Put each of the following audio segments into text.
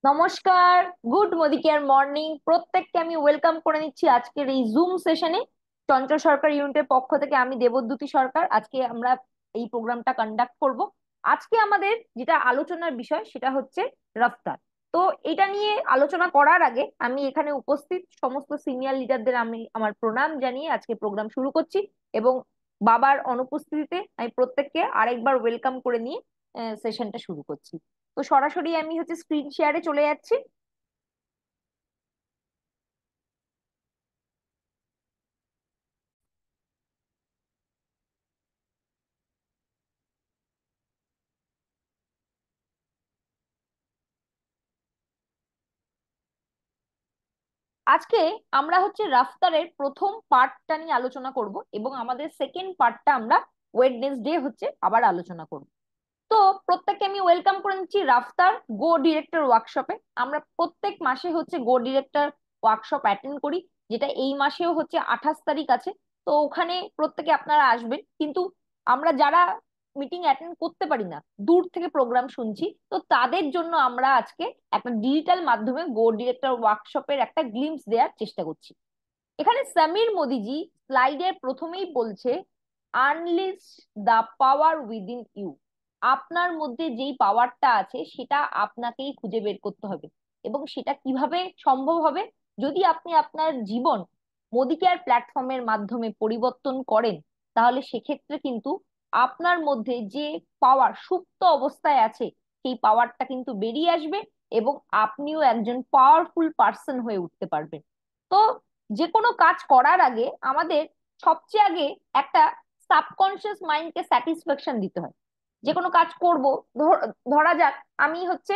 নমস্কার। Good মদিকেয়ার morning, প্রত্যেককে আমি ওয়েলকাম করে নিচ্ছি আজকের এই জুম সেশনে। চঞ্চল সরকার ইউনিটের পক্ষ থেকে আমি দেবদ্যুতি সরকার আজকে আমরা এই প্রোগ্রামটা কন্ডাক্ট করব। আজকে আমাদের যেটা আলোচনার বিষয় সেটা হচ্ছে রফতার। তো এটা নিয়ে আলোচনা করার আগে আমি এখানে উপস্থিত সমস্ত সিনিয়র লিডারদের আমি আমার প্রণাম জানিয়ে আজকে প্রোগ্রাম শুরু করছি। এবং বাবার অনুপস্থিতিতে আমি প্রত্যেককে আরেকবার ওয়েলকাম করে নিয়ে সেশনটা শুরু করছি। তো সরাসরি আমি হচ্ছে স্ক্রিন শেয়ারে চলে যাচ্ছি। আজকে আমরা হচ্ছে রাফতারের প্রথম পার্টটা নিয়ে আলোচনা করব এবং আমাদের সেকেন্ড পার্টটা আমরা ওয়েডনেসডে হচ্ছে আবার আলোচনা করব। তো প্রত্যেককে আমি ওয়েলকাম করে নিচ্ছি রাফতার গো ডিরেক্টর ওয়ার্কশপে। আমরা প্রত্যেক মাসে হচ্ছে গো ডিরেক্টর ওয়ার্কশপ অ্যাটেন্ড করি, যেটা এই মাসেও হচ্ছে 28 তারিখ আছে। তো ওখানে প্রত্যেকে আপনারা আসবেন, কিন্তু আমরা যারা মিটিং অ্যাটেন্ড করতে পারি না, দূর থেকে প্রোগ্রাম শুনছি, তো তাদের জন্য আমরা আজকে একটা ডিজিটাল মাধ্যমে গো ডিরেক্টর ওয়ার্কশপের একটা গ্লিমস দেওয়ার চেষ্টা করছি। এখানে সমীর মোদিজি স্লাইডের প্রথমেই বলছে, unleash the power within you. আপনার মধ্যে যেই পাওয়ারটা আছে সেটা আপনাকেই খুঁজে বের করতে হবে। এবং সেটা কিভাবে সম্ভব হবে? যদি আপনি আপনার জীবন মোদি কেয়ার প্ল্যাটফর্মের মাধ্যমে পরিবর্তন করেন, তাহলে সেক্ষেত্রে কিন্তু আপনার মধ্যে যে পাওয়ার সুপ্ত অবস্থায় আছে সেই পাওয়ারটা কিন্তু বেরিয়ে আসবে এবং আপনিও একজন পাওয়ারফুল পার্সন হয়ে উঠতে পারবেন। তো যে কোনো কাজ করার আগে আমাদের সবচেয়ে আগে একটা সাবকনশিয়াস মাইন্ডকে স্যাটিসফ্যাকশন দিতে হয়। যে কোনো কাজ করব, ধরা যাক আমি হচ্ছে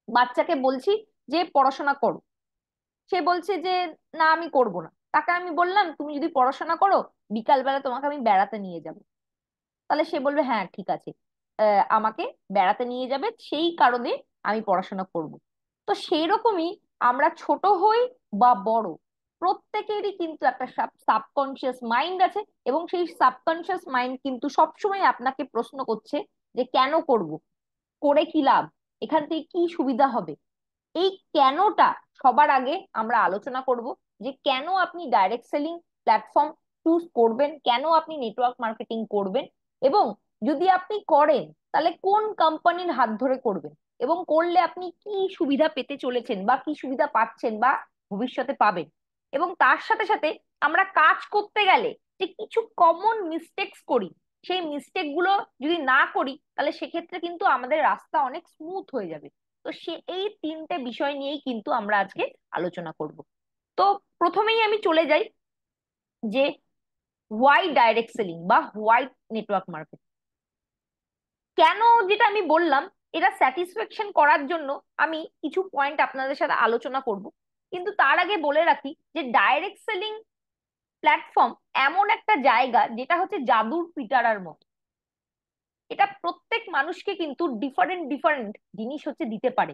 বাচ্চাকে বলছি যে পড়াশোনা করো, সে বলছে যে না আমি করব না। তাকে আমি বললাম তুমি যদি পড়াশোনা করো, বিকালবেলা তোমাকে আমি বেড়াতে নিয়ে যাব। তাহলে সে বলবে হ্যাঁ ঠিক আছে, আমাকে বেড়াতে নিয়ে যাবে, সেই কারণে আমি পড়াশোনা করব। তো সেই রকমই আমরা ছোট হই বা বড়, প্রত্যেকেরই কিন্তু একটা সাবকনশিয়াস মাইন্ড আছে এবং সেই সাবকনশিয়াস মাইন্ড কিন্তু সবসময় আপনাকে প্রশ্ন করছে যে কেন করব, করে কি লাভ, এখান থেকে কি সুবিধা হবে। এই কেনটা সবার আগে আমরা আলোচনা করব, যে কেন আপনি ডাইরেক্ট সেলিং প্ল্যাটফর্ম চুজ করবেন, কেন আপনি নেটওয়ার্ক মার্কেটিং করবেন, এবং যদি আপনি করেন তাহলে কোন কোম্পানির হাত ধরে করবেন, এবং করলে আপনি কি সুবিধা পেতে চলেছেন বা কি সুবিধা পাচ্ছেন বা ভবিষ্যতে পাবেন। এবং তার সাথে সাথে আমরা কাজ করতে গেলে যে কিছু কমন মিস্টেক্স করি, সেই মিস্টেক গুলো যদি না করি তাহলে সেক্ষেত্রে কিন্তু আমাদের রাস্তা অনেক স্মুথ হয়ে যাবে। তো সে এই তিনটে বিষয় নিয়েই কিন্তু আমরা আজকে আলোচনা করব। তো প্রথমেই আমি চলে যাই যে হোয়াই ডাইরেক্ট সেলিং বা হোয়াই নেটওয়ার্ক মার্কেটিং কেন। যেটা আমি বললাম, এটা স্যাটিসফ্যাকশন করার জন্য আমি কিছু পয়েন্ট আপনাদের সাথে আলোচনা করব। কিন্তু তার আগে বলে রাখি যে ডাইরেক্ট সেলিং প্ল্যাটফর্ম এমন একটা জায়গা যেটা হচ্ছে জাদুর পিটারার মতো। এটা প্রত্যেক মানুষকে কিন্তু ডিফারেন্ট ডিফারেন্ট জিনিস হচ্ছে দিতে পারে।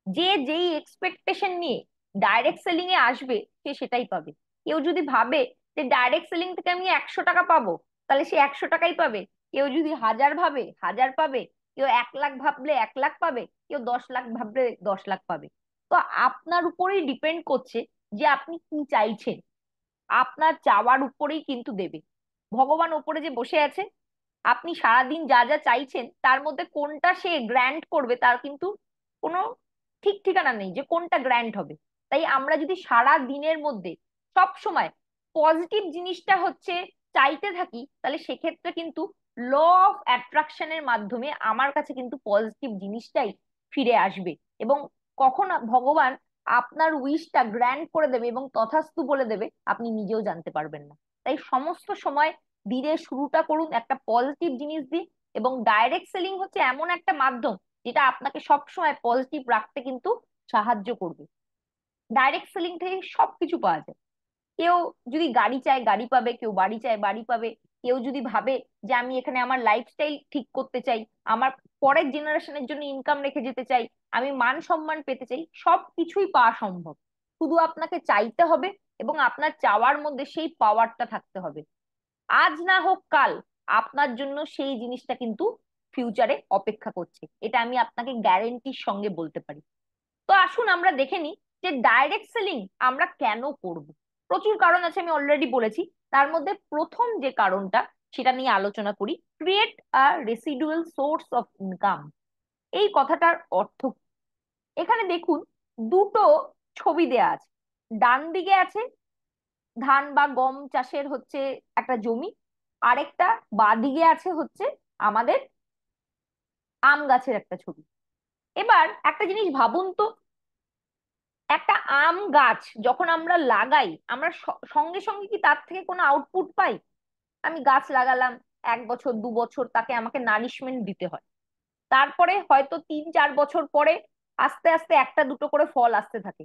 যে যেই এক্সপেকটেশন নিয়ে ডাইরেক্ট সেলিং এ আসবে সে সেটাই পাবে। কেউ যদি ভাবে যে ডাইরেক্ট সেলিং থেকে আমি 100 টাকা পাবো, তাহলে সে 100 টাকাই পাবে। কেউ যদি 1000 ভাবে 1000 পাবে, কেউ 1 লাখ ভাবলে 1 লাখ পাবে, কেউ 10 লাখ ভাবলে 10 লাখ পাবে। তো আপনার উপরেই ডিপেন্ড করছে যে আপনি কি চাইছেন। আপনার চাওয়ার উপরেই কিন্তু দেবে। ভগবান উপরে যে বসে আছে, আপনি সারাদিন যা যা চাইছেন তার মধ্যে কোনটা সে গ্র্যান্ট করবে তার কিন্তু কোনো ঠিক ঠিকানা নেই যে কোনটা গ্র্যান্ট হবে। তাই আমরা যদি সারা দিনের মধ্যে সব সময় পজিটিভ জিনিসটা হচ্ছে চাইতে থাকি, তাহলে সেক্ষেত্রে কিন্তু ল অফ অ্যাট্রাকশনের মাধ্যমে আমার কাছে কিন্তু পজিটিভ জিনিসটাই ফিরে আসবে। এবং কখন ভগবান আপনার উইশটা গ্র্যান্ট করে দেবে এবং তথাস্তু বলে দেবে আপনি নিজেও জানতে পারবেন না। তাই সমস্ত সময় দিনের শুরুটা করুন একটা পজিটিভ জিনিস দিয়ে। এবং ডাইরেক্ট সেলিং হচ্ছে এমন একটা মাধ্যম যেটা আপনাকে সবসময় পজিটিভ রাখতে কিন্তু সাহায্য করবে। ডাইরেক্ট সেলিং থেকে সবকিছু পাওয়া যায়। কেউ যদি গাড়ি চায় গাড়ি পাবে, কেউ বাড়ি চায় বাড়ি পাবে। কেউ যদি ভাবে যে আমি এখানে আমার লাইফস্টাইল ঠিক করতে চাই, আমার পরের জেনারেশনের জন্য ইনকাম রেখে যেতে চাই, আমি মান সম্মান পেতে চাই, সব কিছুই পাওয়া সম্ভব। শুধু আপনাকে চাইতে হবে এবং আপনার চাওয়ার মধ্যে সেই পাওয়ারটা থাকতে হবে। আজ না হোক কাল আপনার জন্য সেই জিনিসটা কিন্তু ফিউচারে অপেক্ষা করছে, এটা আমি আপনাকে গ্যারেন্টির সঙ্গে বলতে পারি। তো আসুন আমরা দেখে নিই যে ডাইরেক্ট সেলিং আমরা কেন করব। প্রচুর কারণ আছে, আমি অলরেডি বলেছি। তার মধ্যে প্রথম যে কারণটা সেটা নিয়ে আলোচনা করি, create a residual source of income. এই কথাটার অর্থ কি? এখানে দেখুন, দুটো ছবি দেয়া আছে। ডান দিকে আছে ধান বা গম চাষের হচ্ছে একটা জমি, আরেকটা বাদিকে আছে হচ্ছে আমাদের আম গাছের একটা ছবি। এবার একটা জিনিস ভাবুন তো, একটা আম গাছ যখন আমরা লাগাই, আমরা সঙ্গে সঙ্গে কি তার থেকে কোনো আউটপুট পাই? আমি গাছ লাগালাম, 1 বছর 2 বছর তাকে আমাকে নারিশমেন্ট দিতে হয়। তারপরে হয়তো 3-4 বছর পরে আস্তে আস্তে একটা দুটো করে ফল আসতে থাকে।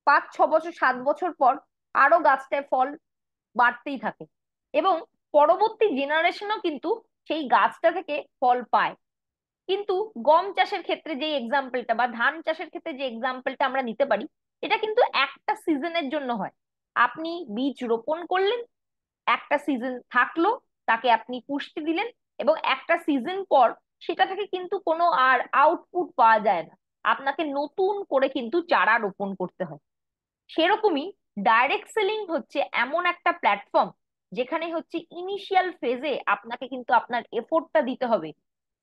5-6 বছর 7 বছর পর আরো গাছটায় ফল বাড়তেই থাকে, এবং পরবর্তী জেনারেশনও কিন্তু সেই গাছটা থেকে ফল পায়। কিন্তু গম চাষের ক্ষেত্রে যে এক্সাম্পলটা বা ধান চাষের ক্ষেত্রে যে এক্সাম্পলটা আমরা নিতে পারি, এটা কিন্তু একটা সিজনের জন্য হয়। আপনি বীজ রোপণ করলেন, একটা সিজন থাকলো, তাকে আপনি পুষ্টি দিলেন, এবং একটা সিজন পর সেটা থেকে কিন্তু কোনো আর আউটপুট পাওয়া যায় না। আপনাকে নতুন করে কিন্তু চারা রোপণ করতে হয়। সেরকমই ডাইরেক্ট সেলিং হচ্ছে এমন একটা প্ল্যাটফর্ম যেখানে হচ্ছে ইনিশিয়াল ফেজে আপনাকে কিন্তু আপনার এফোর্টটা দিতে হবে,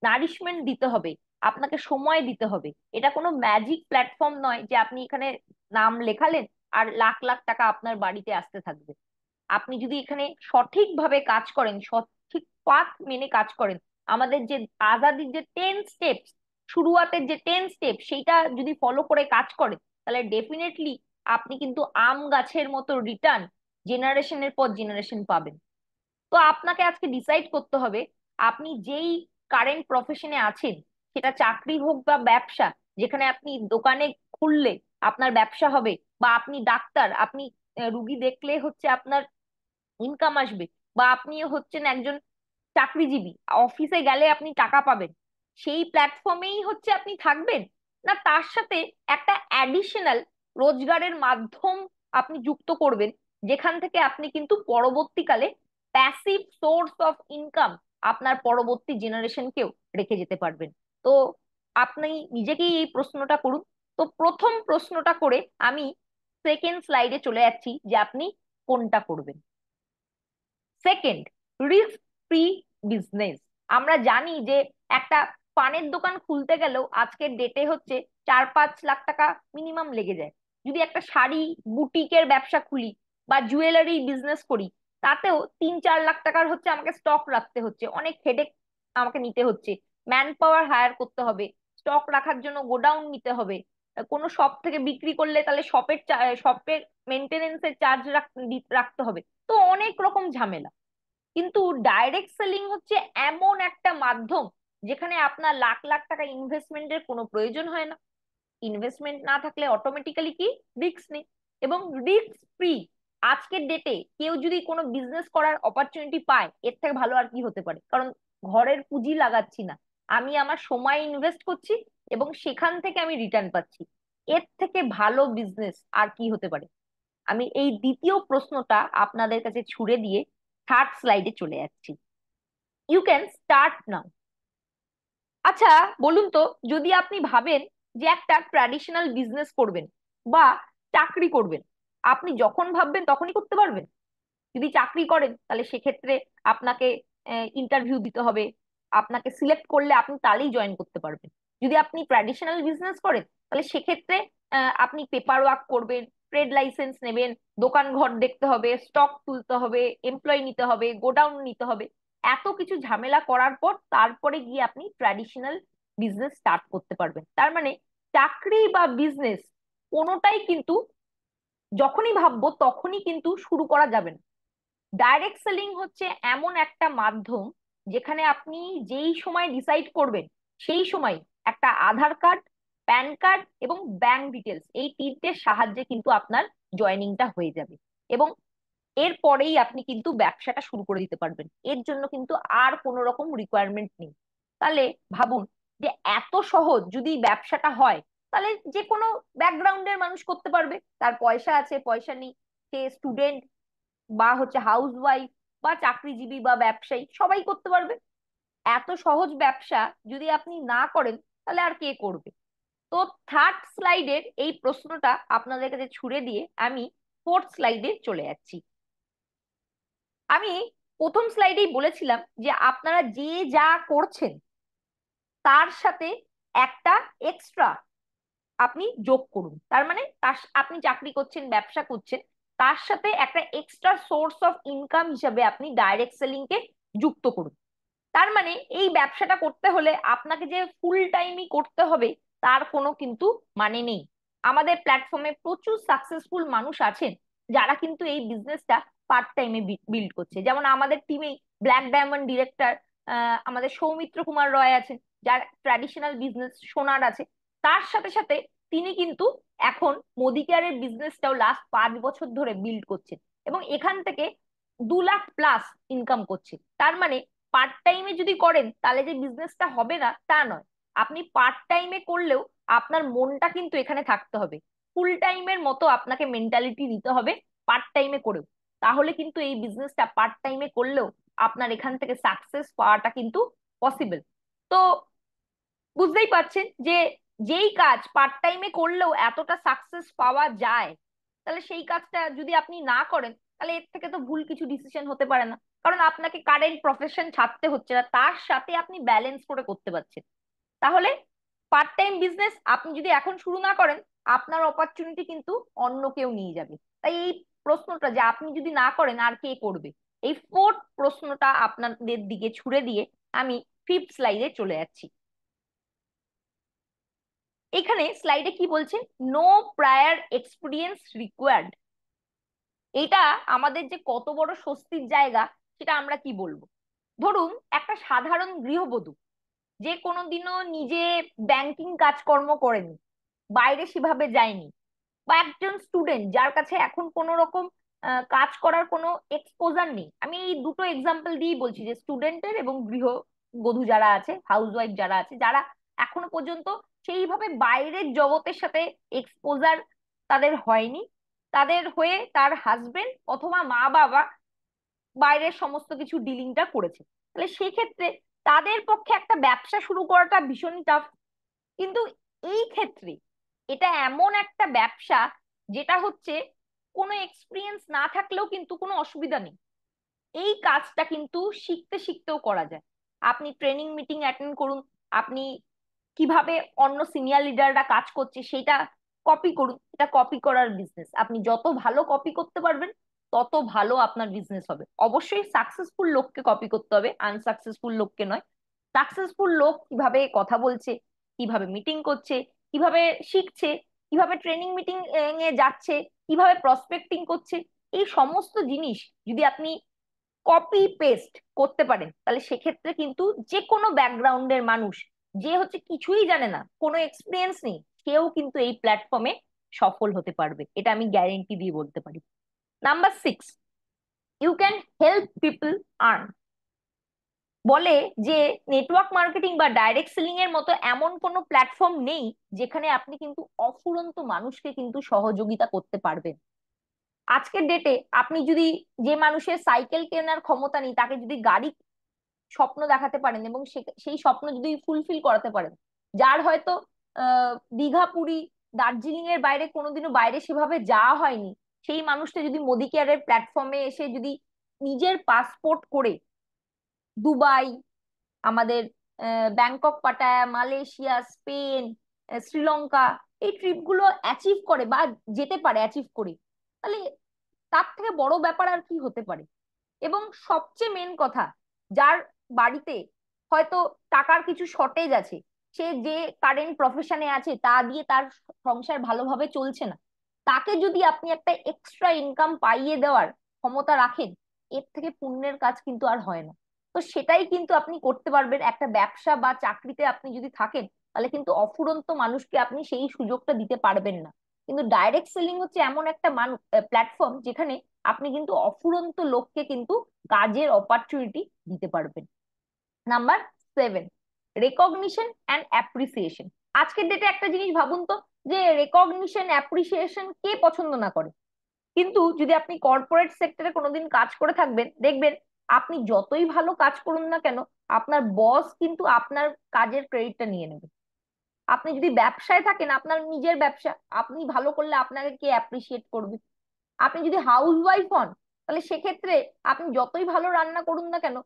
নারিশমেন্ট দিতে হবে, আপনাকে সময় দিতে হবে। এটা কোনো ম্যাজিক প্ল্যাটফর্ম নয় যে আপনি এখানে নাম লেখালেন আর লাখ লাখ টাকা আপনার বাড়িতে আসতে থাকবে। আপনি যদি এখানে সঠিকভাবে কাজ করেন, সঠিক পাথ মেনে কাজ করেন, আমাদের যে আজাদির যে 10 স্টেপস, শুরুয়াতের যে 10 স্টেপ, সেইটা যদি ফলো করে কাজ করেন, তাহলে ডেফিনেটলি আপনি কিন্তু আম গাছের মতো রিটার্ন জেনারেশনের পর জেনারেশন পাবেন। তো আপনাকে আজকে ডিসাইড করতে হবে, আপনি যেই কারেন্ট প্রফেশনে আছেন, সেটা চাকরি হোক বা ব্যবসা, যেখানে আপনি দোকানে খুললে আপনার ব্যবসা হবে, বা আপনি ডাক্তার, আপনি রুগী দেখলে হচ্ছে আপনার ইনকাম আসবে, বা আপনি হচ্ছেন একজন চাকরিজীবী, অফিসে গেলে আপনি টাকা পাবেন, সেই প্ল্যাটফর্মেই হচ্ছে আপনি থাকবেন, না তার সাথে একটা অ্যাডিশনাল রোজগারের মাধ্যম আপনি যুক্ত করবেন, যেখান থেকে আপনি কিন্তু পরবর্তীকালে প্যাসিভ সোর্স অফ ইনকাম আপনার পরবর্তী জেনারেশনকেও রেখে যেতে পারবেন। তো আপনি নিজেকেই এই প্রশ্নটা করুন। তো প্রথম প্রশ্নটা করে আমি সেকেন্ড স্লাইডে চলে যাচ্ছি যে আপনি কোনটা করবেন। Second, risk free business. আমরা জানি যে একটা পানের দোকান খুলতে গেলেও আজকের ডেটে হচ্ছে 4-5 লাখ টাকা মিনিমাম লেগে যায়। যদি একটা শাড়ি বুটিকের ব্যবসা খুলি বা জুয়েলারি বিজনেস করি, তাতেও 3-4 লাখ টাকার হচ্ছে আমাকে স্টক রাখতে হচ্ছে, অনেক হেডেক আমাকে নিতে হচ্ছে, ম্যান পাওয়ার হায়ার করতে হবে, স্টক রাখার জন্য গোডাউন নিতে হবে, কোনো শপ থেকে বিক্রি করলে তাহলে শপের মেনটেনেন্সের চার্জ রাখতে হবে। তো অনেক রকম ঝামেলা। কিন্তু ডাইরেক্ট সেলিং হচ্ছে এমন একটা মাধ্যম যেখানে আপনার লাখ লাখ টাকা ইনভেস্টমেন্টের কোনো প্রয়োজন হয় না। ইনভেস্টমেন্ট না থাকলে অটোমেটিক্যালি কি, রিস্ক নেই, এবং রিস্ক ফ্রি। আজকের ডেটে কেউ যদি কোনো বিজনেস করার অপরচুনিটি পায়, এর থেকে ভালো আর কি হতে পারে? কারণ ঘরের পুঁজি লাগাচ্ছি না, আমি আমার সময় ইনভেস্ট করছি এবং সেখান থেকে আমি রিটার্ন পাচ্ছি। এর থেকে ভালো বিজনেস আর কি হতে পারে? আমি এই দ্বিতীয় প্রশ্নটা আপনাদের কাছে ছুড়ে দিয়ে থার্ড স্লাইডে চলে যাচ্ছি। You can start now. আচ্ছা, বলুন তো, যদি আপনি ভাবেন যে একটা ট্র্যাডিশনাল বিজনেস করবেন বা চাকরি করবেন, আপনি যখন ভাববেন তখনই করতে পারবেন? যদি চাকরি করেন তাহলে সেক্ষেত্রে আপনাকে ইন্টারভিউ দিতে হবে, আপনাকে সিলেক্ট করলে আপনি তাহলেই জয়েন করতে পারবেন। যদি আপনি ট্র্যাডিশনাল বিজনেস করেন, তাহলে সেক্ষেত্রে আপনি পেপার ওয়ার্ক করবেন, ট্রেড লাইসেন্স নেবেন, দোকান ঘর দেখতে হবে, স্টক তুলতে হবে, এমপ্লয় নিতে হবে, গোডাউন নিতে হবে, এত কিছু ঝামেলা করার পর তারপরে গিয়ে আপনি ট্র্যাডিশনাল বিজনেস স্টার্ট করতে পারবেন। তার মানে চাকরি বা বিজনেস কোনোটাই কিন্তু যখনই ভাববো তখনই কিন্তু শুরু করা যাবে না। ডাইরেক্ট সেলিং হচ্ছে এমন একটা মাধ্যম যেখানে আপনি যেই সময় ডিসাইড করবেন, সেই সময় একটা আধার কার্ড, প্যান কার্ড এবং ব্যাংক ডিটেলস, এই তিনটের সাহায্যে কিন্তু আপনার জয়েনিংটা হয়ে যাবে, এবং এরপরেই আপনি কিন্তু ব্যবসাটা শুরু করে দিতে পারবেন। এর জন্য কিন্তু আর কোনো রকম রিকোয়ারমেন্ট নেই। তাহলে ভাবুন যে এত সহজ যদি ব্যবসাটা হয়, তাহলে যে কোনো ব্যাকগ্রাউন্ডের মানুষ করতে পারবে, তার পয়সা আছে পয়সা নেই, সে স্টুডেন্ট বা হচ্ছে হাউস ওয়াইফ বা চাকরিজীবী বা ব্যবসায়ী, সবাই করতে পারবে। এত সহজ ব্যবসা যদি আপনি না করেন, তাহলে আর কে করবে? তো তো থার্ড স্লাইডের এই প্রশ্নটা আপনাদের কাছে ছুড়ে দিয়ে আমি ফোর্থ স্লাইডে চলে যাচ্ছি। আমি প্রথম স্লাইডেই বলেছিলাম যে আপনারা যে যা করছেন তার সাথে একটা এক্সট্রা আপনি যোগ করুন। তার মানে আপনি চাকরি করছেন, ব্যবসা করছেন, তার সাথে একটা এক্সট্রা সোর্স অফ ইনকাম হিসাবে আপনি ডাইরেক্ট সেলিং কে যুক্ত করুন। তার মানে এই ব্যবসাটা করতে হলে আপনাকে যে ফুল টাইমই করতে হবে তার কোনো কিন্তু মানে নেই। আমাদের প্ল্যাটফর্মে প্রচুর সাকসেসফুল মানুষ আছেন যারা কিন্তু এই বিজনেসটা পার্ট টাইমে বিল্ড করছে। যেমন আমাদের টিমেই ব্ল্যাক ডায়মন্ড ডিরেক্টর আমাদের সৌমিত্র কুমার রয় আছেন, যার ট্র্যাডিশনাল বিজনেস সোনার আছে। তার সাথে সাথে তিনি কিন্তু এখন মোদি কেয়ারের বিজনেসটাও লাস্ট 5 বছর ধরে বিল্ড করছেন এবং এখান থেকে 2 লাখ প্লাস ইনকাম করছে। তার মানে পার্ট টাইমে যদি করেন তাহলে যে বিজনেসটা হবে না তা নয়, আপনি পার্ট টাইমে করলেও আপনার মনটা কিন্তু এখানে থাকতে হবে। ফুল টাইমের মতো আপনাকে মেন্টালিটি নিতে হবে পার্ট টাইমে করেও, তাহলে কিন্তু এই বিজনেসটা পার্ট টাইমে করলেও আপনার এখান থেকে সাকসেস পাওয়াটা কিন্তু পসিবল। তো বুঝতেই পারছেন যে যেই কাজ পার্ট টাইমে করলেও এতটা সাকসেস পাওয়া যায়, তাহলে সেই কাজটা যদি আপনি না করেন তাহলে এর থেকে তো ভুল কিছু ডিসিশন হতে পারে না। কারণ আপনাকে কারেন্ট প্রফেশন ছাড়তে হচ্ছে না, তার সাথে আপনি ব্যালেন্স করে করতে পারছেন। তাহলে পার্ট টাইম বিজনেস আপনি যদি এখন শুরু না করেন, আপনার অপরচুনিটি কিন্তু অন্য কেউ নিয়ে যাবে। তাই এই প্রশ্নটা যে আপনি যদি না করেন আর কে করবে, এই ফোর্থ প্রশ্নটা আপনাদের দিকে ছুড়ে দিয়ে আমি ফিফথ স্লাইডে চলে যাচ্ছি। এখানে স্লাইডে কি বলছে, নো প্রায়ার এক্সপিরিয়েন্স রিকোয়ার্ড। এটা আমাদের যে কত বড় স্বস্তির জায়গা সেটা আমরা কি বলবো। ধরুন একটা সাধারণ গৃহবধূ যে কোনোদিনও নিজে ব্যাংকিং কাজকর্ম করেনি, বাইরে সেভাবে যায়নি, বা একজন স্টুডেন্ট যার কাছে এখন কোনো রকম কাজ করার কোনো এক্সপোজার নেই। আমি এই দুটো এক্সাম্পল দিয়েই বলছি যে স্টুডেন্টের এবং গৃহবধূ যারা আছে, হাউসওয়াইফ যারা আছে, যারা এখনো পর্যন্ত সেইভাবে বাইরের জগতের সাথে এক্সপোজার তাদের হয়নি, তাদের হয়ে তার হাজবেন্ড অথবা মা বাবা বাইরের সমস্ত কিছু ডিলিংটা করেছে, তাহলে সেই ক্ষেত্রে তাদের পক্ষে একটা ব্যবসা শুরু করাটা ভীষণ টাফ। কিন্তু এই ক্ষেত্রে এটা এমন একটা ব্যবসা যেটা হচ্ছে কোনো এক্সপিরিয়েন্স না থাকলেও কিন্তু কোনো অসুবিধা নেই, এই কাজটা কিন্তু শিখতে শিখতেও করা যায়। আপনি ট্রেনিং মিটিং অ্যাটেন্ড করুন, আপনি কিভাবে অন্য সিনিয়র লিডাররা কাজ করছে সেটা কপি করুন। এটা কপি করার বিজনেস, আপনি যত ভালো কপি করতে পারবেন তত ভালো আপনার বিজনেস হবে। অবশ্যই সাকসেসফুল লোককে কপি করতে হবে, আনসাকসেসফুল লোককে নয়। সাকসেসফুল লোক কিভাবে কথা বলছে, কিভাবে মিটিং করছে, কিভাবে শিখছে, কিভাবে ট্রেনিং মিটিং এ যাচ্ছে, কিভাবে প্রসপেক্টিং করছে, এই সমস্ত জিনিস যদি আপনি কপি পেস্ট করতে পারেন তাহলে সেক্ষেত্রে কিন্তু যে কোনো ব্যাকগ্রাউন্ডের মানুষ যে হচ্ছে কিছুই জানে না, কোনো এক্সপিরিয়েন্স নেই, সেও কিন্তু এই প্ল্যাটফর্মে সফল হতে পারবে, এটা আমি গ্যারেন্টি দিয়ে বলতে পারি। Number 6, you can help people earn. বলে যে নেটওয়ার্ক মার্কেটিং বা ডাইরেক্ট সেলিং এর মতো এমন কোনো প্ল্যাটফর্ম নেই যেখানে আপনি কিন্তু অফুরন্ত মানুষকে কিন্তু সহযোগিতা করতে পারবেন। আজকের ডেটে আপনি যদি যে মানুষের সাইকেল কেনার ক্ষমতা নেই তাকে যদি গাড়ি স্বপ্ন দেখাতে পারেন এবং সেই স্বপ্ন যদি ফুলফিল করাতে পারেন, যার হয়তো দীঘা পুরী দার্জিলিং এর বাইরে কোনোদিনও বাইরে সেভাবে যাওয়া হয়নি, সেই মানুষটা যদি মোদি কেয়ারের প্ল্যাটফর্মে এসে যদি নিজের পাসপোর্ট করে দুবাই, আমাদের Bangkok, Pattaya, Malaysia, Spain, Sri Lanka, এই ট্রিপ গুলো অ্যাচিভ করে বা যেতে পারে অ্যাচিভ করে, তাহলে তার থেকে বড় ব্যাপার আর কি হতে পারে। এবং সবচেয়ে মেন কথা, যার বাড়িতে হয়তো টাকার কিছু শর্টেজ আছে, সে যে কারেন্ট প্রফেশনে আছে তা দিয়ে তার সংসার ভালোভাবে চলছে না, তাকে যদি আপনি একটা এক্সট্রা ইনকাম পাইয়ে দেওয়ার ক্ষমতা রাখেন, এর থেকে পুণ্যের কাজ কিন্তু আর হয় না। তো সেটাই কিন্তু আপনি করতে পারবেন। একটা ব্যবসা বা চাকরিতে আপনি যদি থাকেন তাহলে কিন্তু অফুরন্ত মানুষকে আপনি সেই সুযোগটা দিতে পারবেন না। কিন্তু ডাইরেক্ট সেলিং হচ্ছে এমন একটা প্ল্যাটফর্ম যেখানে আপনি কিন্তু অফুরন্ত লোককে কিন্তু কাজের অপরচুনিটি দিতে পারবেন। Number 7, recognition and appreciation. আজকের ডেটে একটা জিনিস ভাবুন তো, যে রেকগনিশন অ্যাপ্রিসিয়েশন কে পছন্দ না করে। কিন্তু যদি আপনি কর্পোরেট সেক্টরে কোনোদিন কাজ করে থাকবেন, দেখবেন আপনি যতই ভালো কাজ করুন না কেন আপনার বস কিন্তু আপনার কাজের ক্রেডিটটা নিয়ে নেবে। আপনি যদি ব্যবসায় থাকেন, আপনার নিজের ব্যবসা, আপনি ভালো করলে আপনাকে কে অ্যাপ্রিসিয়েট করবে? আপনি যদি হাউস ওয়াইফ হন, তাহলে সেক্ষেত্রে আপনি যতই ভালো রান্না করুন না কেন,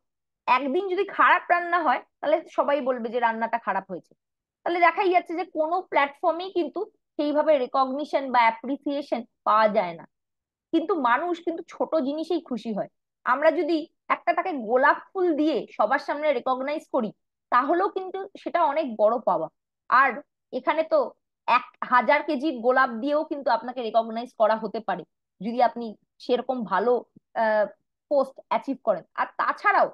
একদিন যদি খারাপ রান্না হয় তাহলে সবাই বলবে যে রান্নাটা খারাপ হয়েছে। তাহলে দেখাই যাচ্ছে যে কোনো প্ল্যাটফর্মেই কিন্তু সেইভাবে রেকগনিশন বা অ্যাপ্রিসিয়েশন পাওয়া যায় না। কিন্তু মানুষ কিন্তু ছোট জিনিসেই খুশি হয়। আমরা যদি একটা তাকে গোলাপ ফুল দিয়ে সবার সামনে রেকগনাইজ করি, তাহলেও কিন্তু সেটা অনেক বড় পাওয়া। আর এখানে তো 1,000 কেজি গোলাপ দিয়েও কিন্তু আপনাকে রেকগনাইজ করা হতে পারে, যদি আপনি সেরকম ভালো পোস্ট অ্যাচিভ করেন। আর তাছাড়াও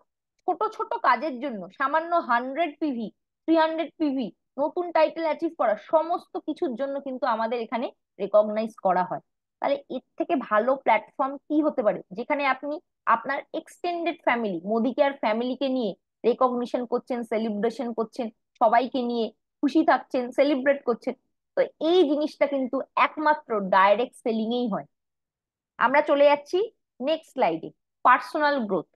ছোট ছোট কাজের জন্য সামান্য 100 পিভি, 300 পিভি, নতুন টাইটেল অ্যাচিভ করা, সমস্ত কিছুর জন্য কিন্তু আমাদের এখানে রেকগনাইজ করা হয়। তাহলে এর থেকে ভালো প্ল্যাটফর্ম কি হতে পারে, যেখানে আপনি আপনার এক্সটেন্ডেড ফ্যামিলি, মোদি কেয়ার ফ্যামিলিকে নিয়ে রেকগনিশন করছেন, সেলিব্রেশন করছেন, সবাইকে নিয়ে খুশি থাকছেন, সেলিব্রেট করছেন। তো এই জিনিসটা কিন্তু একমাত্র ডাইরেক্ট সেলিং এই হয়। আমরা চলে যাচ্ছি নেক্সট স্লাইডে, পার্সোনাল গ্রোথ।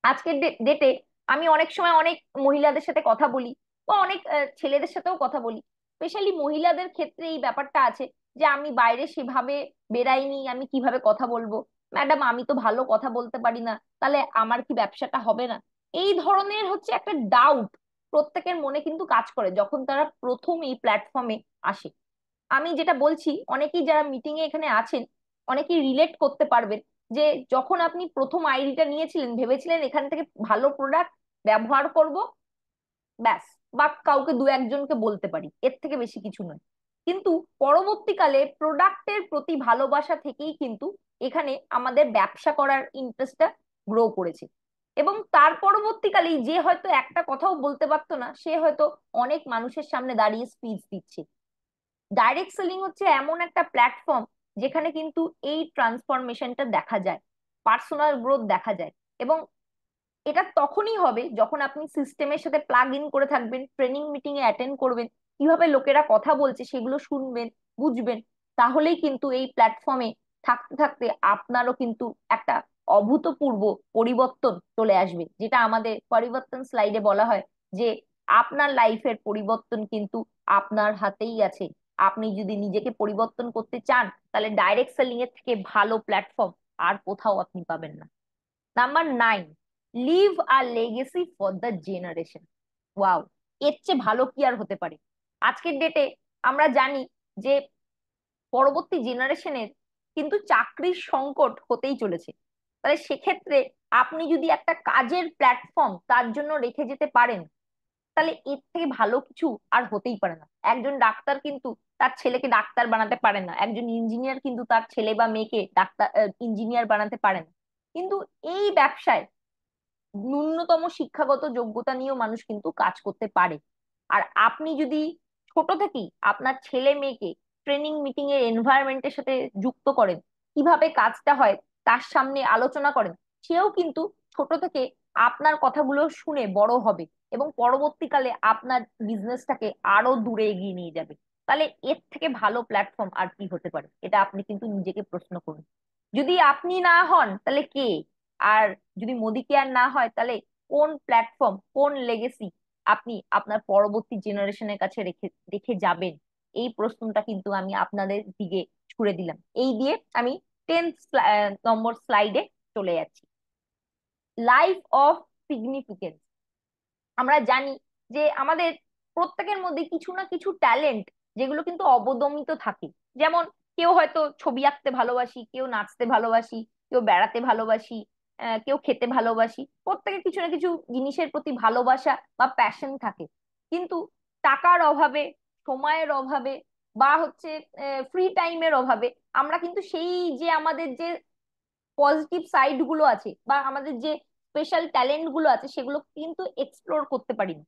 আজকের ডেটে আমি অনেক সময় অনেক মহিলাদের সাথে কথা বলি, বা অনেক ছেলেদের সাথেও কথা বলি। স্পেশালি মহিলাদের ক্ষেত্রে এই ব্যাপারটা আছে যে আমি বাইরে সেভাবে বেরাইনি, আমি কিভাবে কথা বলবো, ম্যাডাম আমি তো ভালো কথা বলতে পারি না, তাহলে আমার কি ব্যবসাটা হবে না? এই ধরনের হচ্ছে একটা ডাউট প্রত্যেকের মনে কিন্তু কাজ করে যখন তারা প্রথম এই প্ল্যাটফর্মে আসে। আমি যেটা বলছি, অনেকেই যারা মিটিং এ এখানে আছেন, অনেকেই রিলেট করতে পারবেন যে যখন আপনি প্রথম আইডিটা নিয়েছিলেন, ভেবেছিলেন এখান থেকে ভালো প্রোডাক্ট ব্যবহার করব, ব্যাস, বা কাউকে দু একজনকে বলতে পারি, এর থেকে বেশি কিছু নয়। কিন্তু পরবর্তীকালে প্রোডাক্টের প্রতি ভালোবাসা থেকেই কিন্তু এখানে আমাদের ব্যবসা করার ইন্টারেস্টটা গ্রো করেছে। এবং তার পরবর্তীকালেই যে হয়তো একটা কথাও বলতে পারতো না, সে হয়তো অনেক মানুষের সামনে দাঁড়িয়ে স্পিচ দিচ্ছে। ডাইরেক্ট সেলিং হচ্ছে এমন একটা প্ল্যাটফর্ম যেখানে কিন্তু এই ট্রান্সফরমেশনটা দেখা যায়, পার্সোনাল গ্রোথ দেখা যায়। এবং এটা তখনই হবে যখন আপনি সিস্টেমের সাথে প্লাগ ইন করে থাকবেন, ট্রেনিং মিটিং এ অ্যাটেন্ড করবেন, কিভাবে লোকেরা কথা বলছে সেগুলো শুনবেন, বুঝবেন। তাহলেই কিন্তু এই প্ল্যাটফর্মে থাকতে থাকতে আপনারও কিন্তু একটা অভূতপূর্ব পরিবর্তন চলে আসবে, যেটা আমাদের পরিবর্তন স্লাইডে বলা হয় যে আপনার লাইফের পরিবর্তন কিন্তু আপনার হাতেই আছে। আপনি যদি নিজেকে পরিবর্তন করতে চান, তাহলে ডাইরেক্ট সেলিং এর থেকে ভালো প্ল্যাটফর্ম আর কোথাও আপনি পাবেন না। Number 9, leave a legacy for the generation. Wow, এর চেয়ে ভালো কি আর হতে পারে? আজকের ডেটে আমরা জানি যে পরবর্তী জেনারেশনের কিন্তু চাকরির সংকট হতেই চলেছে। তাহলে সেক্ষেত্রে আপনি যদি একটা কাজের প্ল্যাটফর্ম তার জন্য রেখে যেতে পারেন, তাহলে এর থেকে ভালো কিছু আর হতেই পারে না। একজন ডাক্তার কিন্তু তার ছেলেকে ডাক্তার বানাতে পারে না, একজন ইঞ্জিনিয়ার কিন্তু তার ছেলে বা মেয়েকে ডাক্তার ইঞ্জিনিয়ার বানাতে পারে না। কিন্তু এই ব্যবসায় ন্যূনতম শিক্ষাগত যোগ্যতা নিয়েও মানুষ কিন্তু কাজ করতে পারে। আর আপনি যদি ছোট থেকেই আপনার ছেলে মেয়েকে ট্রেনিং মিটিং এর এনভায়রনমেন্টের সাথে যুক্ত করেন, কিভাবে কাজটা হয় তার সামনে আলোচনা করেন, সেও কিন্তু ছোট থেকে আপনার কথাগুলো শুনে বড় হবে এবং পরবর্তীকালে আপনার বিজনেসটাকে আরো দূরে এগিয়ে নিয়ে যাবে। তাহলে এর থেকে ভালো প্ল্যাটফর্ম আর কি হতে পারে? এটা আপনি কিন্তু নিজেকে প্রশ্ন করুন। যদি আপনি না হন তাহলে কে? আর যদি মোদি কেয়ার না হয়, তাহলে কোন প্ল্যাটফর্ম, কোন লেগেসি আপনি আপনার পরবর্তী জেনারেশনের কাছে রেখে রেখে যাবেন? এই প্রশ্নটা কিন্তু আমি আপনাদের দিকে ছুড়ে দিলাম। এই দিয়ে আমি 10 নম্বর স্লাইডে চলে যাচ্ছি, লাইফ অফ সিগনিফিকেন্স। আমরা জানি যে আমাদের প্রত্যেকের মধ্যে কিছু না কিছু ট্যালেন্ট যেগুলো কিন্তু অবদমিত থাকে। যেমন কেউ হয়তো ছবি আঁকতে ভালোবাসি, কেউ নাচতে ভালোবাসি, কেউ বেড়াতে ভালোবাসি, কেউ খেতে ভালোবাসি। প্রত্যেকের কিছু না কিছু জিনিসের প্রতি ভালোবাসা বা প্যাশন থাকে। কিন্তু টাকার অভাবে, সময়ের অভাবে, বা হচ্ছে ফ্রি টাইমের অভাবে আমরা কিন্তু সেই যে আমাদের যে পজিটিভ সাইড গুলো আছে বা আমাদের যে স্পেশাল ট্যালেন্ট গুলো আছে সেগুলো কিন্তু এক্সপ্লোর করতে পারি না।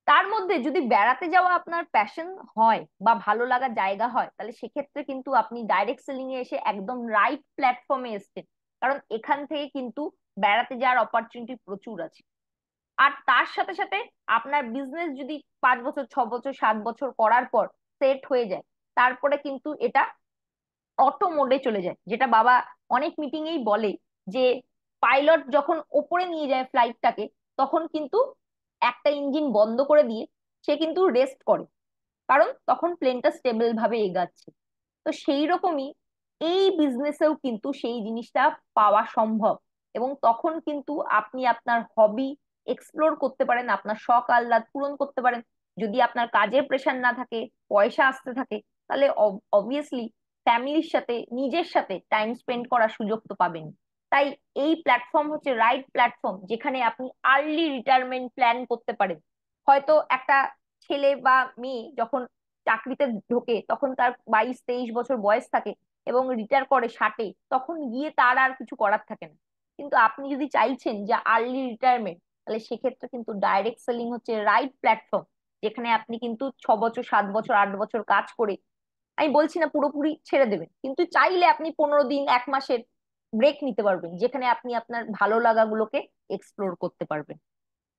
তার মধ্যে যদি বেড়াতে যাওয়া আপনার প্যাশন হয় বা ভালো লাগার জায়গা হয়, তাহলে সেক্ষেত্রে কিন্তু আপনি ডাইরেক্ট সেলিং এ এসে একদম রাইট প্ল্যাটফর্মে এসেছেন। কারণ এখান থেকে কিন্তু বেড়াতে যাওয়ার অপরচুনিটি প্রচুর আছে। আর তার সাথে সাথে আপনার বিজনেস যদি 5 বছর, 6 বছর, 7 বছর করার পর সেট হয়ে যায়, তারপরে কিন্তু এটা অটো মোডে চলে যায়। যেটা বাবা অনেক মিটিং এই বলে যে পাইলট যখন ওপরে নিয়ে যায় ফ্লাইটটাকে, তখন কিন্তু একটা ইঞ্জিন বন্ধ করে দিয়ে সে কিন্তু রেস্ট করে, কারণ তখন প্লেনটা স্টেবল ভাবে এগাচ্ছে। তো সেই রকমই এই বিজনেসেও কিন্তু সেই জিনিসটা পাওয়া সম্ভব। এবং তখন কিন্তু আপনি আপনার হবি এক্সপ্লোর করতে পারেন, আপনার শখ আহ্লাদ পূরণ করতে পারেন। যদি আপনার কাজের প্রেশার না থাকে, পয়সা আসতে থাকে, তাহলে অবভিয়াসলি ফ্যামিলির সাথে নিজের সাথে টাইম স্পেন্ড করার সুযোগ তো পাবেন। তাই এই প্ল্যাটফর্ম হচ্ছে রাইট প্ল্যাটফর্ম, যেখানে আপনি আর্লি রিটায়ারমেন্ট প্ল্যান করতে পারেন। হয়তো একটা ছেলে বা মেয়ে যখন চাকরিতে ঢোকে তখন তার 22-23 বছর বয়স থাকে, এবং রিটায়ার করে 60-এ, তখন গিয়ে তার আর কিছু করার থাকে না। কিন্তু আপনি যদি চাইছেন যে আর্লি রিটায়ারমেন্ট, তাহলে সেক্ষেত্রে কিন্তু ডাইরেক্ট সেলিং হচ্ছে রাইট প্ল্যাটফর্ম, যেখানে আপনি কিন্তু 6 বছর 7 বছর 8 বছর কাজ করে, আমি বলছি না পুরোপুরি ছেড়ে দেবেন, কিন্তু চাইলে আপনি 15 দিন 1 মাসের ব্রেক নিতে পারবেন, যেখানে আপনি আপনার ভালো লাগাগুলোকে এক্সপ্লোর করতে পারবেন।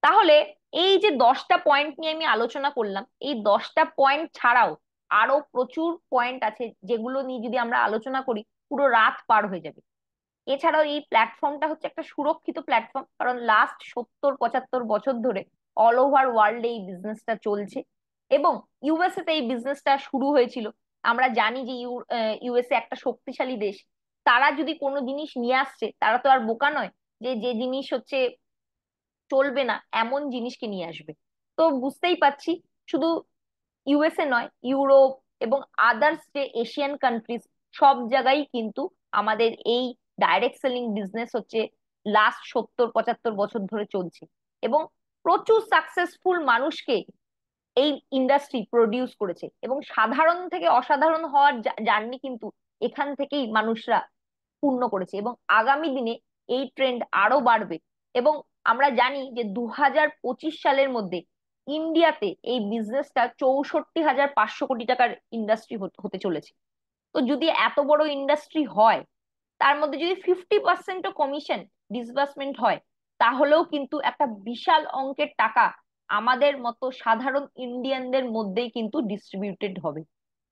তাহলে এই যে 10টা পয়েন্ট নিয়ে আমি আলোচনা করলাম, এই 10টা পয়েন্ট ছাড়াও আরো প্রচুর পয়েন্ট আছে, যেগুলো নিয়ে যদি আমরা আলোচনা করি পুরো রাত পার হয়ে যাবে। এছাড়াও এই প্ল্যাটফর্মটা হচ্ছে একটা সুরক্ষিত প্ল্যাটফর্ম, কারণ লাস্ট 70-75 বছর ধরে অল ওভার ওয়ার্ল্ডে এই বিজনেসটা চলছে। এবং ইউএসএ তে এই বিজনেসটা শুরু হয়েছিল। আমরা জানি যে ইউএসএ একটা শক্তিশালী দেশ। তারা যদি কোনো জিনিস নিয়ে আসছে, তারা তো আর বোকা নয় যে যে জিনিস হচ্ছে চলবে না এমন জিনিসকে নিয়ে আসবে। তো বুঝতেই পাচ্ছি, শুধু ইউএসএ নয়, ইউরোপ এবং আদার্স যে এশিয়ান কান্ট্রিজ, সব জায়গায় কিন্তু আমাদের এই ডাইরেক্ট সেলিং বিজনেস হচ্ছে লাস্ট 70-75 বছর ধরে চলছে। এবং প্রচুর সাকসেসফুল মানুষকে এই ইন্ডাস্ট্রি প্রডিউস করেছে, এবং সাধারণ থেকে অসাধারণ হওয়ার জার্নি কিন্তু এখান থেকেই মানুষরা পূর্ণ করেছে। এবং আগামী দিনে এই ট্রেন্ড আরো বাড়বে। এবং আমরা জানি যে 2025 সালের মধ্যে ইন্ডিয়াতে এই বিজনেসটা 64,500 কোটি টাকার ইন্ডাস্ট্রি হতে চলেছে। তো যদি এত বড় ইন্ডাস্ট্রি হয়, তার মধ্যে যদি 50%ও কমিশন ডিসবার্সমেন্ট হয়, তাহলেও কিন্তু একটা বিশাল অঙ্কের টাকা আমাদের মতো সাধারণ ইন্ডিয়ানদের মধ্যেই কিন্তু ডিস্ট্রিবিউটেড হবে।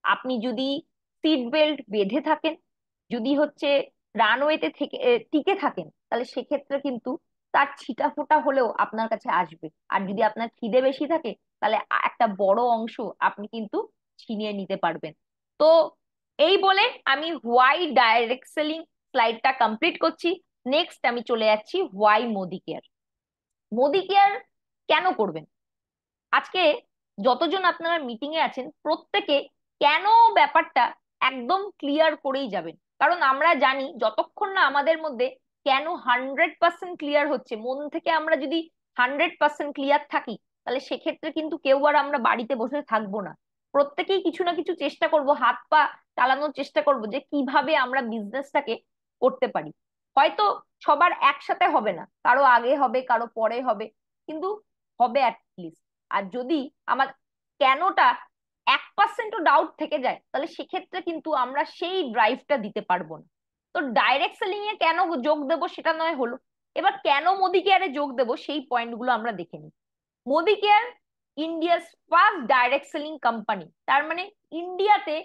আপনি যদি সিট বেল্ট বেঁধে থাকেন, যদি হচ্ছে রানওয়েতে থেকে টিকে থাকেন, তাহলে সেক্ষেত্রে কিন্তু তার ছিটা ফোটা হলেও আপনার কাছে আসবে। আর যদি আপনার খিদে বেশি থাকে, তাহলে একটা বড় অংশ আপনি কিন্তু ছিনিয়ে নিতে পারবেন। তো এই বলে আমি হোয়াই ডাইরেক্ট সেলিং স্লাইডটা কমপ্লিট করছি। নেক্সট আমি চলে যাচ্ছি why Modi care. Modi care কেন করবেন? আজকে যতজন আপনারা মিটিং এ আছেন, প্রত্যেকে কেন ব্যাপারটা একদম ক্লিয়ার করেই যাবেন। কারণ আমরা জানি যতক্ষণ না আমাদের মধ্যে কেন 100% ক্লিয়ার হচ্ছে, মন থেকে আমরা যদি 100% ক্লিয়ার থাকি, তাহলে সেক্ষেত্রে কিন্তু কেউ আর আমরা বাড়িতে বসে থাকবো না। প্রত্যেকেই কিছু না কিছু চেষ্টা করব, হাত পা চালানোর চেষ্টা করব যে কিভাবে আমরা বিজনেসটাকে করতে পারি। হয়তো সবার একসাথে হবে না, কারো আগে হবে কারো পরে হবে, কিন্তু হবে অ্যাটলিস্ট। আর যদি আমার কেনটা 1%ও ডাউট থেকে যায়, তাহলে সেক্ষেত্রে কিন্তু আমরা সেই ড্রাইভটা দিতে পারবো না। তো ডাইরেক্ট সেলিং এ কেন যোগ দেবো সেটা নয় হলো, এবার কেন মোদি কেয়ারে যোগ দেবো সেই পয়েন্টগুলো আমরা দেখে নিই। Modi care India's first direct selling company. তার মানে ইন্ডিয়াতে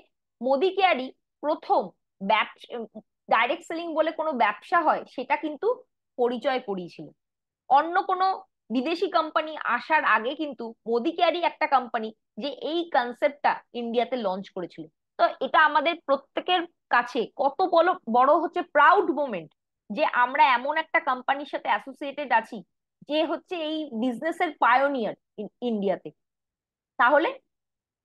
মোদি কেয়ারই প্রথম ডাইরেক্ট সেলিং বলে কোনো ব্যবসা হয় সেটা কিন্তু পরিচয় করিয়েছিল। অন্য কোনো বিদেশি কোম্পানি আসার আগে কিন্তু মোদি কেয়ারই একটা কোম্পানি যে এই কনসেপ্টটা ইন্ডিয়াতে লঞ্চ করেছিল। তো এটা আমাদের প্রত্যেকের কাছে কত বড় বড় হচ্ছে প্রাউড মোমেন্ট, যে আমরা এমন একটা কোম্পানির সাথে অ্যাসোসিয়েটেড আছি যে হচ্ছে এই বিজনেসের পায়োনিয়ার ইন্ডিয়াতে। তাহলে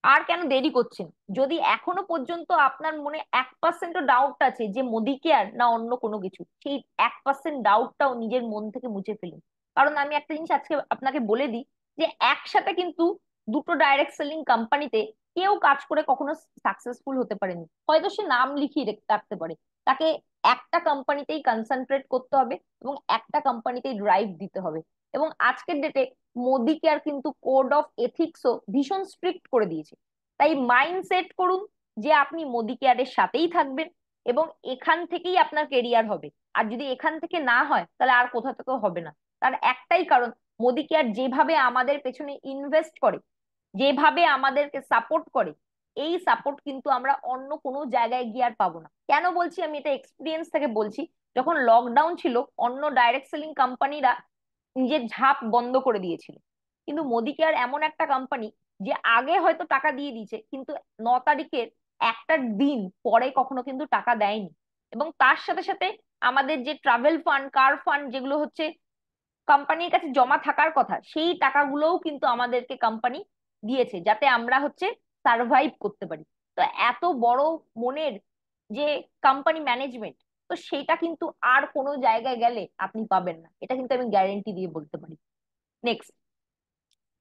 আর কেন দেরি করছেন? যদি এখনো পর্যন্ত আপনার মনে 1%ও ডাউট আছে যে মোদি কেয়ার না অন্য কোনো কিছু, সেই 1% ডাউটটাও নিজের মন থেকে মুছে ফেলুন। কারণ আমি একটা জিনিস আজকে আপনাকে বলে দিই, যে একসাথে কিন্তু দুটো ডাইরেক্ট সেলিং কোম্পানিতে কেউ কাজ করে কখনো সাকসেসফুল হতে পারেনি। হয়তো সে নাম লিখিয়ে রাখতে পারে, তাকে একটা কোম্পানিতেই কনসেন্ট্রেট করতে হবে এবং একটা কোম্পানিতেই ড্রাইভ দিতে হবে। এবং আজকের ডেটে মোদি কেয়ার কিন্তু কোড অফ এথিক্সও ভীষণ স্ট্রিক্ট করে দিয়েছে। তাই মাইন্ড সেট করুন যে আপনি মোদি কেয়ারের সাথেই থাকবেন, এবং এখান থেকেই আপনার কেরিয়ার হবে। আর যদি এখান থেকে না হয়, তাহলে আর কোথা থেকেও হবে না। তার একটাই কারণ, মোদি কেয়ার যেভাবে আমাদের পেছনে ইনভেস্ট করে, যেভাবে আমাদেরকে সাপোর্ট করে, এই সাপোর্ট কিন্তু আমরা অন্য কোনো জায়গায় গিয়ে আর পাবো না। কেন বলছি? আমি এটা এক্সপিরিয়েন্স থেকে বলছি। যখন লকডাউন ছিল, অন্য ডাইরেক্ট সেলিং কোম্পানিরা নিজের ঝাঁপ বন্ধ করে দিয়েছিল, কিন্তু মোদি কেয়ার এমন একটা কোম্পানি যে আগে হয়তো টাকা দিয়ে দিয়েছে, কিন্তু 9 তারিখের একটা দিন পরে কখনো কিন্তু টাকা দেয়নি। এবং তার সাথে সাথে আমাদের যে ট্রাভেল ফান্ড, কার ফান্ড, যেগুলো হচ্ছে কোম্পানির কাছে জমা থাকার কথা, সেই টাকাগুলোও কিন্তু আমাদেরকে কোম্পানি দিয়েছে, যাতে আমরা হচ্ছে সার্ভাইভ করতে পারি। তো এত বড় মনের যে কোম্পানি ম্যানেজমেন্ট, তো সেটা কিন্তু আর কোনো জায়গায় গেলে আপনি পাবেন না, এটা কিন্তু আমি গ্যারেন্টি দিয়ে বলতে পারি। নেক্সট,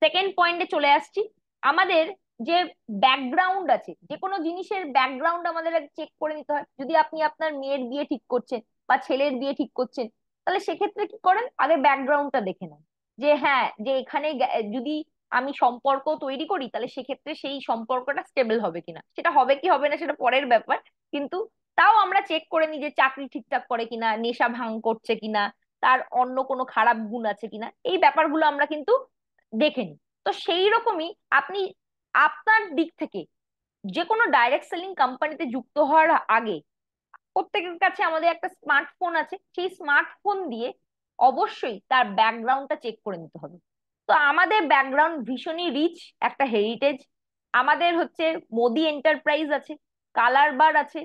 সেকেন্ড পয়েন্টে চলে আসছি। আমাদের যে ব্যাকগ্রাউন্ড আছে, যে কোনো জিনিসের ব্যাকগ্রাউন্ড আমাদের চেক করে নিতে হয়। যদি আপনি আপনার মেয়ের বিয়ে ঠিক করছেন বা ছেলের বিয়ে ঠিক করছেন, তাহলে সেক্ষেত্রে কি করেন, আগে ব্যাকগ্রাউন্ডটা দেখে নেন। যে হ্যাঁ, যে এখানে যদি আমি সম্পর্ক তৈরি করি, তাহলে সেক্ষেত্রে সেই সম্পর্কটা স্টেবল হবে কিনা, সেটা হবে কি হবে না সেটা পরের ব্যাপার, কিন্তু তাও আমরা চেক করে নিই যে চাকরি ঠিকঠাক করে কিনা, নেশা ভাঙ করছে কিনা, তার অন্য কোনো খারাপ গুণ আছে কিনা, এই ব্যাপারগুলো আমরা কিন্তু দেখে নিই। তো সেই রকমই আপনি আপনার দিক থেকে যে কোনো ডাইরেক্ট সেলিং কোম্পানিতে যুক্ত হওয়ার আগে, প্রত্যেকের কাছে আমাদের একটা স্মার্টফোন আছে, সেই স্মার্টফোন দিয়ে অবশ্যই তার ব্যাকগ্রাউন্ডটা চেক করে নিতে হবে। তো আমাদের ব্যাকগ্রাউন্ড ভীষণই রিচ, একটা হেরিটেজ। আমাদের হচ্ছে মোদি এন্টারপ্রাইজ আছে, কালার বার আছে,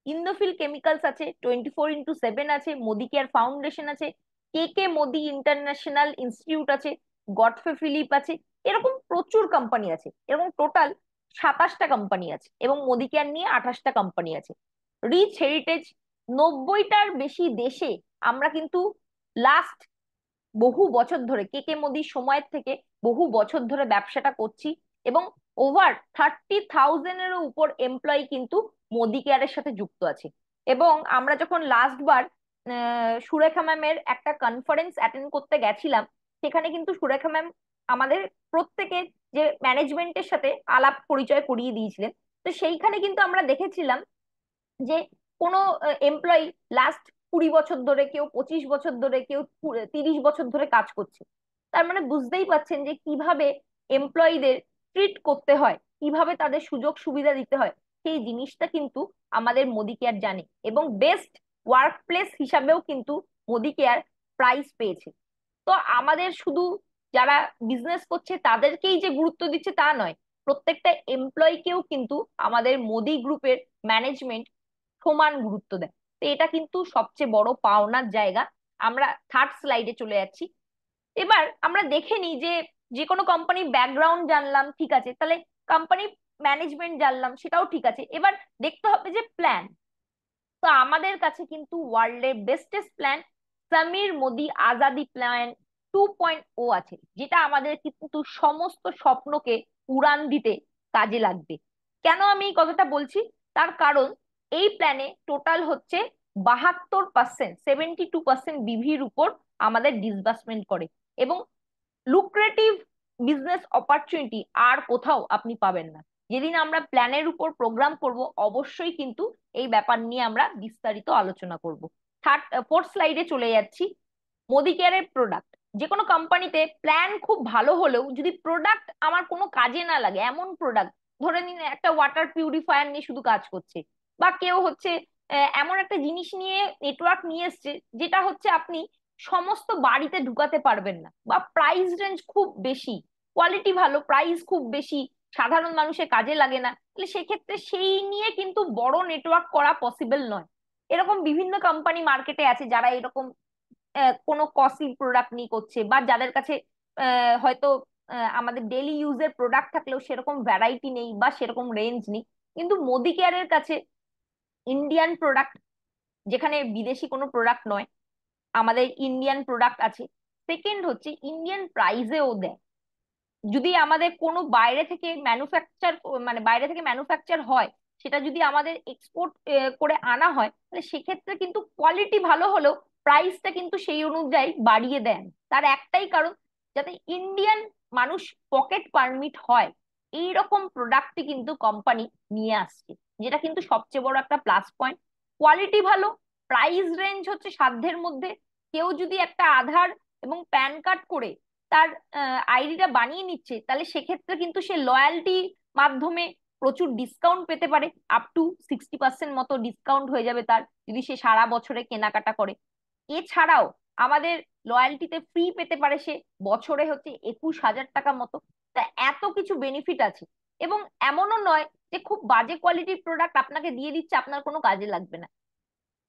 ইন্দোফিল কেমিক্যালস আছে, 24x7 আছে, মোদি কেয়ার ফাউন্ডেশন আছে, কে কে মোদি ইন্টারন্যাশনাল ইনস্টিটিউট আছে, গডফে ফিলিপ আছে। এরকম প্রচুর কোম্পানি আছে, এরকম টোটাল 27টা কোম্পানি আছে, এবং মোদি কেয়ার নিয়ে 28টা কোম্পানি আছে। রিচ হেরিটেজ, 90টার বেশি দেশে আমরা কিন্তু লাস্ট বহু বছর ধরে, কে কে মোদির সময়ের থেকে বহু বছর ধরে ব্যবসাটা করছি। এবং ওভার 30,000-এরও উপর এমপ্লয়ি কিন্তু মোদি কেয়ারের সাথে যুক্ত আছে। এবং আমরা যখন লাস্ট বার সুরেখা ম্যামের একটা কনফারেন্স অ্যাটেন্ড করতে গেছিলাম, সেখানে কিন্তু সুরেখা ম্যাম আমাদের প্রত্যেকের যে ম্যানেজমেন্টের সাথে আলাপ পরিচয় করিয়ে দিয়েছিলেন। তো সেইখানে কিন্তু আমরা দেখেছিলাম যে কোনো এমপ্লয়ি লাস্ট 20 বছর ধরে, কেউ 25 বছর ধরে, কেউ 30 বছর ধরে কাজ করছে। তার মানে বুঝতেই পাচ্ছেন যে কিভাবে এমপ্লয়ীদের ট্রিট করতে হয়, কিভাবে তাদের সুযোগ সুবিধা দিতে হয়, সেই জিনিসটা কিন্তু আমাদের মোদি কেয়ার জানে। এবং বেস্ট ওয়ার্ক প্লেস হিসাবেও কিন্তু মোদি কেয়ার প্রাইজ পেয়েছে। তো আমাদের শুধু যারা বিজনেস করছে তাদেরকেই যে গুরুত্ব দিচ্ছে তা নয়, প্রত্যেকটা এমপ্লয়িকেও কিন্তু আমাদের মোদি গ্রুপের ম্যানেজমেন্ট সমান গুরুত্ব দেয়। তো এটা কিন্তু সবচেয়ে বড় পাওনার জায়গা। আমরা থার্ড স্লাইডে চলে যাচ্ছি। এবার আমরা দেখে নিই যে যে কোনো কোম্পানির ব্যাকগ্রাউন্ড জানলাম, ঠিক আছে, তাহলে কোম্পানি ম্যানেজমেন্ট জানলাম, সেটাও ঠিক আছে। এবার দেখতে হবে যে প্ল্যান। তো আমাদের কাছে কিন্তু ওয়ার্ল্ডের bestest plan Samir Modi Azadi plan 2.0 আছে, যেটা আমাদের কিন্তু সমস্ত স্বপ্নকে উড়ান দিতে কাজে লাগবে। কেন আমি এই কথাটা বলছি, তার কারণ এই প্ল্যানে টোটাল হচ্ছে 72%, 72% বিভির উপর আমাদের ডিসবার্সমেন্ট করে। এবং লুক্রেটিভ বিজনেস অপরচুনিটি আর কোথাও আপনি পাবেন না। যেদিন আমরা প্ল্যানের উপর প্রোগ্রাম করব, অবশ্যই কিন্তু এই ব্যাপার নিয়ে আমরা বিস্তারিত আলোচনা করব। ফোর্থ স্লাইডে চলে যাচ্ছি। মোদি কেয়ারের প্রোডাক্ট, যে কোনো কোম্পানিতে প্ল্যান খুব ভালো হলেও যদি প্রোডাক্ট আমার কোনো কাজে না লাগে, এমন প্রোডাক্ট, ধরে নিন একটা ওয়াটার পিউরিফায়ার নিয়ে শুধু কাজ করছে, বা কেউ হচ্ছে এমন একটা জিনিস নিয়ে নেটওয়ার্ক নিয়ে এসছে যেটা হচ্ছে আপনি সমস্ত বাড়িতে ঢুকাতে পারবেন না, বা প্রাইস রেঞ্জ খুব বেশি, কোয়ালিটি ভালো, প্রাইস খুব বেশি, সাধারণ মানুষের কাজে লাগে না, তাহলে সেক্ষেত্রে সেই নিয়ে কিন্তু বড় নেটওয়ার্ক করা পসিবল নয়। এরকম বিভিন্ন কোম্পানি মার্কেটে আছে যারা এরকম কোনো কস্টলি প্রোডাক্ট নিয়ে করছে, বা যাদের কাছে হয়তো আমাদের ডেইলি ইউজের প্রোডাক্ট থাকলেও সেরকম ভ্যারাইটি নেই বা সেরকম রেঞ্জ নেই। কিন্তু মোদি কেয়ারের কাছে ইন্ডিয়ান প্রোডাক্ট, যেখানে বিদেশি কোনো প্রোডাক্ট নয়, আমাদের ইন্ডিয়ান প্রোডাক্ট আছে। সেকেন্ড হচ্ছে ইন্ডিয়ান প্রাইসেও দেয়। যদি আমাদের কোনো বাইরে থেকে ম্যানুফ্যাকচার, মানে বাইরে থেকে ম্যানুফ্যাকচার হয়, সেটা যদি আমাদের এক্সপোর্ট করে আনা হয়, তাহলে সেক্ষেত্রে কিন্তু কোয়ালিটি ভালো হলেও প্রাইসটা কিন্তু সেই অনুযায়ী বাড়িয়ে দেন। তার একটাই কারণ, যাতে ইন্ডিয়ান মানুষ পকেট পারমিট হয়, এই রকম প্রোডাক্টই কিন্তু কোম্পানি নিয়ে আসছে, যেটা কিন্তু সবচেয়ে বড় একটা প্লাস পয়েন্ট। কোয়ালিটি ভালো, প্রাইস রেঞ্জ হচ্ছে সাধ্যের মধ্যে। কেউ যদি একটা আধার এবং প্যান কার্ড করে তার আইডিটা বানিয়ে নিচ্ছে, তাহলে সেক্ষেত্রে কিন্তু সে লয়ালটি মাধ্যমে প্রচুর ডিসকাউন্ট পেতে পারে, আপ টু 60% মতো ডিসকাউন্ট হয়ে যাবে তার, যদি সে সারা বছরে কেনাকাটা করে। এছাড়াও আমাদের লয়ালটিতে ফ্রি পেতে পারে সে বছরে হচ্ছে 21,000 টাকা মতো। তা এত কিছু বেনিফিট আছে। এবং এমনও নয় যে খুব বাজে কোয়ালিটির প্রোডাক্ট আপনাকে দিয়ে দিচ্ছে, আপনার কোনো কাজে লাগবে না।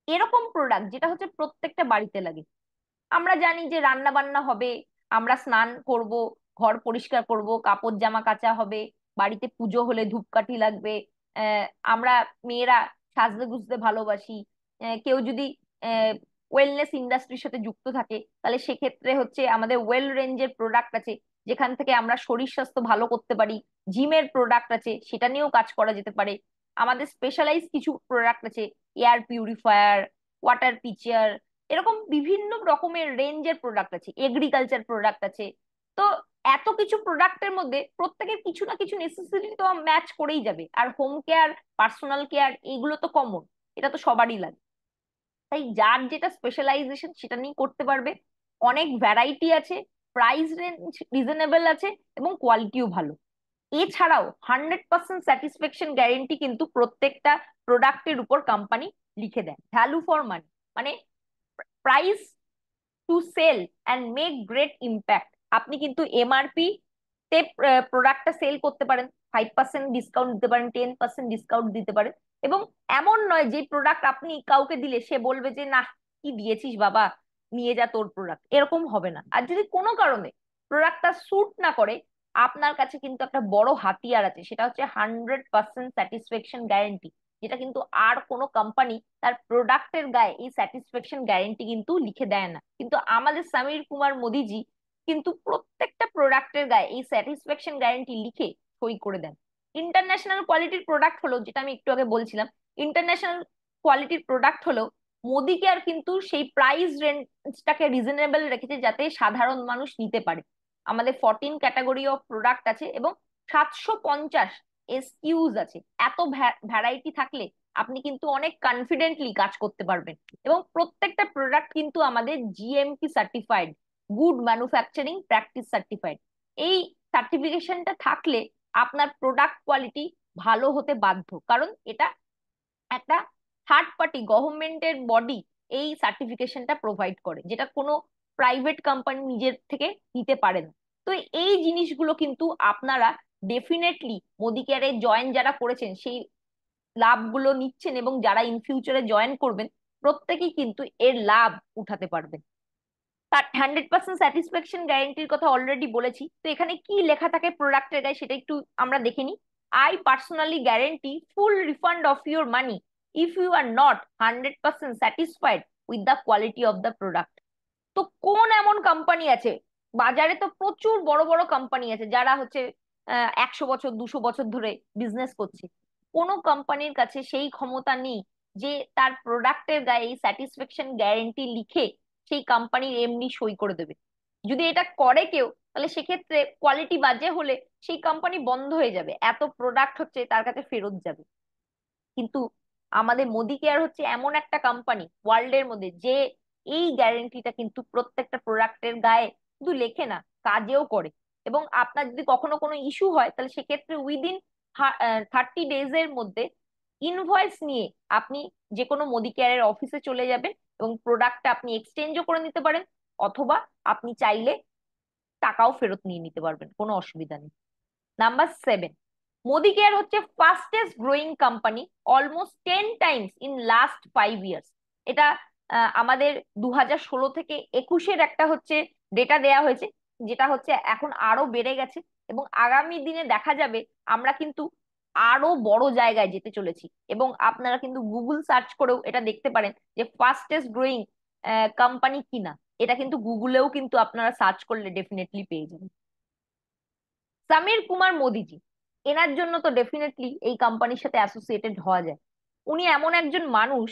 এরকম প্রোডাক্ট যেটা হচ্ছে প্রত্যেকটা বাড়িতে লাগে। আমরা জানি যে রান্না বান্না হবে, আমরা স্নান করব, ঘর পরিষ্কার করব, কাপড় জামা কাচা হবে, বাড়িতে পুজো হলে ধূপকাঠি লাগবে। আহ আমরা মেয়েরা সাজতে গুজতে ভালোবাসি। কেউ যদি ওয়েলনেস ইন্ডাস্ট্রির সাথে যুক্ত থাকে, তাহলে সেক্ষেত্রে হচ্ছে আমাদের ওয়েল রেঞ্জের প্রোডাক্ট আছে যেখান থেকে আমরা শরীর স্বাস্থ্য ভালো করতে পারি। জিমের প্রোডাক্ট আছে, সেটা নিয়েও কাজ করা যেতে পারে। আমাদের স্পেশালাইজ কিছু প্রোডাক্ট আছে, এয়ার পিউরিফায়ার, ওয়াটার পিচার, এরকম বিভিন্ন রকমের রেঞ্জের প্রোডাক্ট আছে, এগ্রিকালচার প্রোডাক্ট আছে। তো এত কিছু প্রোডাক্টের মধ্যে প্রত্যেকের কিছু না কিছু নেসেসিটি তো ম্যাচ করেই যাবে। আর হোম কেয়ার, পার্সোনাল কেয়ার, এইগুলো তো কমন, এটা তো সবারই লাগে। তাই যার যেটা স্পেশালাইজেশন সেটা নিয়ে করতে পারবে। অনেক ভ্যারাইটি আছে, প্রাইস রেঞ্জ রিজনেবল আছে, এবং কোয়ালিটিও ভালো। এছাড়াও 100% স্যাটিসফ্যাকশন গ্যারেন্টি কিন্তু প্রত্যেকটা প্রোডাক্টের উপর কোম্পানি লিখে দেয়, ভ্যালু ফর মানি। মানে price to sell and make great impact. আপনি কিন্তু এমআরপি তে প্রোডাক্টটা সেল করতে পারেন, 5% ডিসকাউন্ট দিতে পারেন, 10% ডিসকাউন্ট দিতে পারেন। এবং এমন নয় যে প্রোডাক্ট আপনি কাউকে দিলে সে বলবে যে না, কি দিয়েছিস বাবা, নিয়ে যা তোর প্রোডাক্ট, এরকম হবে না। আর যদি কোনো কারণে প্রোডাক্টটা স্যুট না করে, আপনার কাছে কিন্তু একটা বড় হাতিয়ার আছে, সেটা হচ্ছে 100% স্যাটিসফ্যাকশন গ্যারেন্টি, যেটা কিন্তু আর কোনো কোম্পানি তার প্রোডাক্টের গায়ে এই স্যাটিসফ্যাকশন গ্যারেন্টি কিন্তু লিখে দেয় না। কিন্তু আমাদের সমীর কুমার মোদিজি কিন্তু প্রত্যেকটা প্রোডাক্টের গায়ে এই স্যাটিসফ্যাকশন গ্যারেন্টি লিখে সই করে দেন। ইন্টারন্যাশনাল কোয়ালিটির প্রোডাক্ট হলো, যেটা আমি একটু আগে বলছিলাম, ইন্টারন্যাশনাল কোয়ালিটির প্রোডাক্ট হলো মোদি কেয়ার কিন্তু সেই প্রাইস রেঞ্জটাকে রিজনেবল রেখেছে যাতে সাধারণ মানুষ নিতে পারে। আমাদের 14 ক্যাটাগরি অফ প্রোডাক্ট আছে এবং 750 এসকিউজ আছে। এত ভ্যারাইটি থাকলে আপনি কিন্তু অনেক কনফিডেন্টলি কাজ করতে পারবেন। এবং প্রত্যেকটা প্রোডাক্ট কিন্তু আমাদের GMP certified, good manufacturing practice certified. এই সার্টিফিকেশনটা থাকলে আপনার প্রোডাক্ট কোয়ালিটি ভালো হতে বাধ্য, কারণ এটা একটা থার্ড পার্টি গভর্নমেন্টের বডি এই সার্টিফিকেশনটা প্রোভাইড করে, যেটা কোনো প্রাইভেট কোম্পানি নিজের থেকে নিতে পারে না। তো এই জিনিসগুলো কিন্তু আপনারা ডেফিনেটলি মোদি কেয়ারে জয়েন যারা করেছেন সেই লাভগুলো নিচ্ছেন, এবং যারা ইন ফিউচারে জয়েন করবেন প্রত্যেকেই কিন্তু এর লাভ উঠাতে পারবেন। তার 100% স্যাটিসফ্যাকশন গ্যারেন্টির কথা অলরেডি বলেছি, তো এখানে কি লেখা থাকে প্রোডাক্টের গায়ে সেটা একটু আমরা দেখে নিই। I personally guarantee full refund of your money if you are not 100% satisfied with the quality of the product. তো কোন এমন কোম্পানি আছে, বাজারে তো প্রচুর বড় বড় কোম্পানি আছে যারা হচ্ছে 100 বছর 200 বছর ধরে বিজনেস করছে, কোন কোম্পানির কাছে সেই ক্ষমতা নেই যে তার প্রোডাক্টের গায়ে এই স্যাটিসফ্যাকশন গ্যারেন্টি লিখে সেই কোম্পানির এমনি সই করে দেবে। যদি এটা করে কেউ, তাহলে সেক্ষেত্রে কোয়ালিটি বাজে হলে সেই কোম্পানি বন্ধ হয়ে যাবে, এত প্রোডাক্ট হচ্ছে তার কাছে ফেরত যাবে। কিন্তু আমাদের মোদি কেয়ার হচ্ছে এমন একটা কোম্পানি ওয়ার্ল্ডের মধ্যে যে এই গ্যারেন্টিটা কিন্তু প্রত্যেকটা প্রোডাক্টের গায়ে শুধু লেখে না, কাজেও করে। এবং আপনার যদি কখনো কোনো ইস্যু হয়, তাহলে সেক্ষেত্রে উইদিন 30 ডেজ এর মধ্যে ইনভয়েস নিয়ে আপনি যে কোনো মোদি কেয়ারের অফিসে চলে যাবেন এবং প্রোডাক্টটা আপনি এক্সচেঞ্জও করে নিতে পারেন, অথবা আপনি চাইলে টাকাও ফেরত নিয়ে নিতে পারবেন, কোনো অসুবিধা নেই। নাম্বার 7, মোদি কেয়ার হচ্ছে fastest growing company, almost 10 Times in last 5 years. এটা আমাদের 2016 থেকে 21-এর একটা হচ্ছে ডেটা দেয়া হয়েছে, যেটা হচ্ছে এখন আরো বেড়ে গেছে। এবং আগামী দিনে দেখা যাবে আমরা কিন্তু আরো বড় জায়গায় যেতে চলেছি। এবং আপনারা কিন্তু গুগল সার্চ করেও এটা দেখতে পারেন যে ফাস্টেস্ট গ্রোয়িং কোম্পানি কিনা, এটা কিন্তু গুগলেও কিন্তু আপনারা সার্চ করলে ডেফিনেটলি পেয়ে যাবেন। সমীর কুমার মোদিজি, এনার জন্য তো ডেফিনেটলি এই কোম্পানির সাথে অ্যাসোসিয়েটেড হওয়া যায়। উনি এমন একজন মানুষ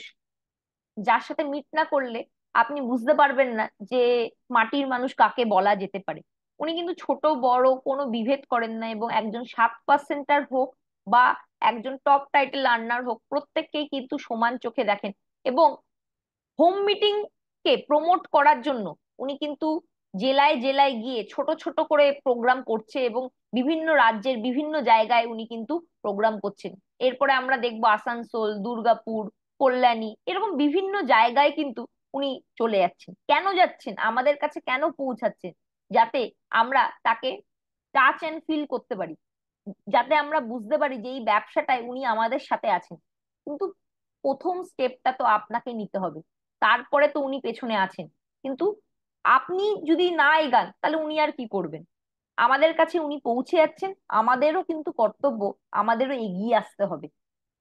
যার সাথে মিট না করলে আপনি বুঝতে পারবেন না যে মাটির মানুষ কাকে বলা যেতে পারে। উনি কিন্তু ছোট বড় কোনো বিভেদ করেন না, এবং একজন 7%-আর হোক বা একজন টপ টাইটেল আর্নার হোক, প্রত্যেককেই কিন্তু সমান চোখে দেখেন। এবং হোম মিটিং কে প্রমোট করার জন্য উনি কিন্তু জেলায় জেলায় গিয়ে ছোট ছোট করে প্রোগ্রাম করছে, এবং বিভিন্ন রাজ্যের বিভিন্ন জায়গায় উনি কিন্তু প্রোগ্রাম করছেন। এরপরে আমরা দেখবো আসানসোল, দুর্গাপুর, কল্যাণী, এরকম বিভিন্ন জায়গায় কিন্তু উনি চলে যাচ্ছেন। কেন যাচ্ছেন, আমাদের কাছে কেন পৌঁছাচ্ছেন? যাতে আমরা তাকে টাচ এন্ড ফিল করতে পারি, যাতে আমরা বুঝতে পারি যে এই ব্যবসাটায় উনি আমাদের সাথে আছেন। কিন্তু প্রথম স্টেপটা তো আপনাকে নিতে হবে, তারপরে তো উনি পেছনে আছেন। কিন্তু আপনি যদি না এগান তাহলে উনি আর কি করবেন? আমাদের কাছে উনি পৌঁছে যাচ্ছেন, আমাদেরও কিন্তু কর্তব্য, আমাদেরও এগিয়ে আসতে হবে।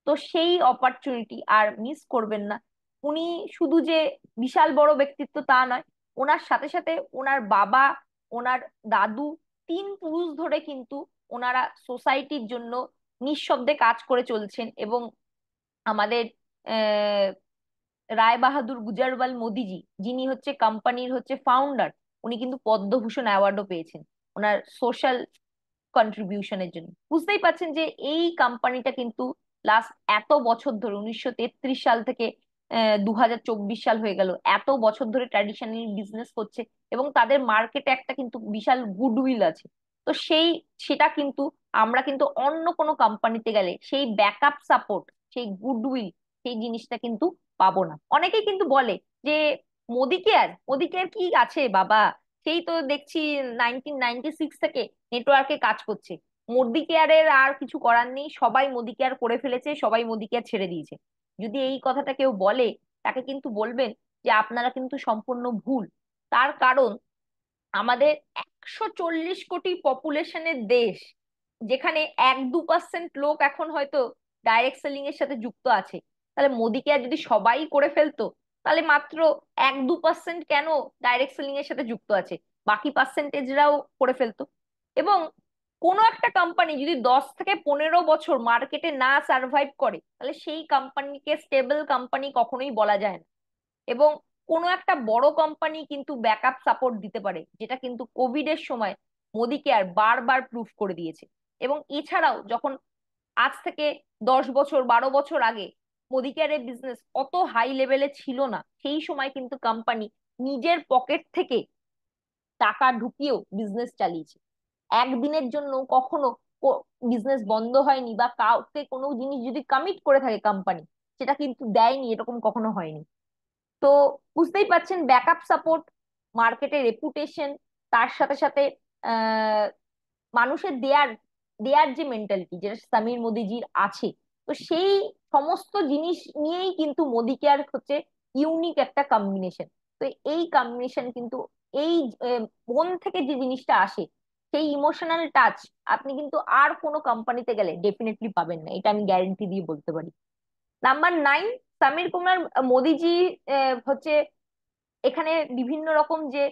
তো সেই অপরচুনিটি আর মিস করবেন না। উনি শুধু যে বিশাল বড় ব্যক্তিত্ব তা নয়, ওনার সাথে সাথে ওনার বাবা, ওনার দাদু, তিন পুরুষ ধরে কিন্তু ওনারা সোসাইটির জন্য নিঃশব্দে কাজ করে চলছেন। এবং আমাদের আহ রায় বাহাদুর গুজরাওয়াল মোদিজি, যিনি হচ্ছে কোম্পানির হচ্ছে ফাউন্ডার, উনি কিন্তু পদ্মভূষণ অ্যাওয়ার্ডও পেয়েছেন ওনার সোশ্যাল কন্ট্রিবিউশনের জন্য। বুঝতেই পাচ্ছেন যে এই কোম্পানিটা কিন্তু লাস্ট এত বছর ধরে, 1933 সাল থেকে 2024 সাল হয়ে গেল, এত বছর ধরে ট্র্যাডিশনাল বিজনেস করছে। এবং তাদের মার্কেটে একটা কিন্তু বিশাল গুডউইল আছে। তো সেটা কিন্তু আমরা কিন্তু অন্য কোনো কোম্পানিতে গেলে সেই ব্যাকআপ সাপোর্ট, সেই গুডউইল, সেই জিনিসটা কিন্তু পাবো না। অনেকেই কিন্তু বলে যে মোদি কেয়ার, মোদি কেয়ার কি আছে বাবা, সেই তো দেখছি 1996 থেকে নেটওয়ার্কে কাজ করছে। মোদি কেয়ারের আর কিছু করার নেই, সবাই মোদি কেয়ার করে ফেলেছে, সবাই মোদি কেয়ার ছেড়ে দিয়েছে। যদি এই কথাটা কেউ বলে, তাকে কিন্তু বলবেন যে আপনারা কিন্তু সম্পূর্ণ ভুল। তার কারণ আমাদের 140 কোটি পপুলেশনের দেশ, যেখানে 1-2% লোক এখন হয়তো ডাইরেক্ট সেলিং এর সাথে যুক্ত আছে। তাহলে মোদিকে আর যদি সবাই করে ফেলতো, তাহলে মাত্র 1-2% কেন ডাইরেক্ট সেলিং এর সাথে যুক্ত আছে, বাকি পার্সেন্টেজরাও করে ফেলতো। এবং কোনো একটা কোম্পানি যদি 10 থেকে 15 বছর মার্কেটে না সার্ভাইভ করে, তাহলে সেই কোম্পানিকে স্টেবল কোম্পানি কখনোই বলা যায় না। এবং কোনো একটা বড় কোম্পানি কিন্তু ব্যাকআপ সাপোর্ট দিতে পারে, যেটা কিন্তু কোভিড এর সময় মোদি কেয়ার বারবার প্রুফ করে দিয়েছে। এবং এছাড়াও যখন আজ থেকে 10 বছর 12 বছর আগে মোদি কেয়ারের বিজনেস অত হাই লেভেলে ছিল না, সেই সময় কিন্তু কোম্পানি নিজের পকেট থেকে টাকা ঢুকিয়েও বিজনেস চালিয়েছে। একদিনের জন্য কখনো বিজনেস বন্ধ হয়নি, বা কাউকে কোনো জিনিস যদি কমিট করে থাকে কোম্পানি, সেটা কিন্তু দেয়নি, এরকম কখনো হয়নি। তো বুঝতেই পাচ্ছেন, ব্যাকআপ সাপোর্ট, মার্কেটের রেপুটেশন, তার সাথে সাথে আহ মানুষের দেয়ার দেয়ার যে মেন্টালিটি, যেটা সমীর মোদিজির আছে, তো সেই সমস্ত জিনিস নিয়েই কিন্তু মোদি কেয়ার হচ্ছে ইউনিক একটা কম্বিনেশন। তো এই কম্বিনেশন কিন্তু এই মন থেকে যে জিনিসটা আসে, সেই ইমোশনাল টাচ আপনি কিন্তু আর কোনো কোম্পানিতে গেলে ডেফিনেটলি পাবেন না, এটা আমি গ্যারেন্টি দিয়ে বলতে পারি। নাম্বার 9, সমীর কুমার মোদিজি হচ্ছে এখানে বিভিন্ন রকম যে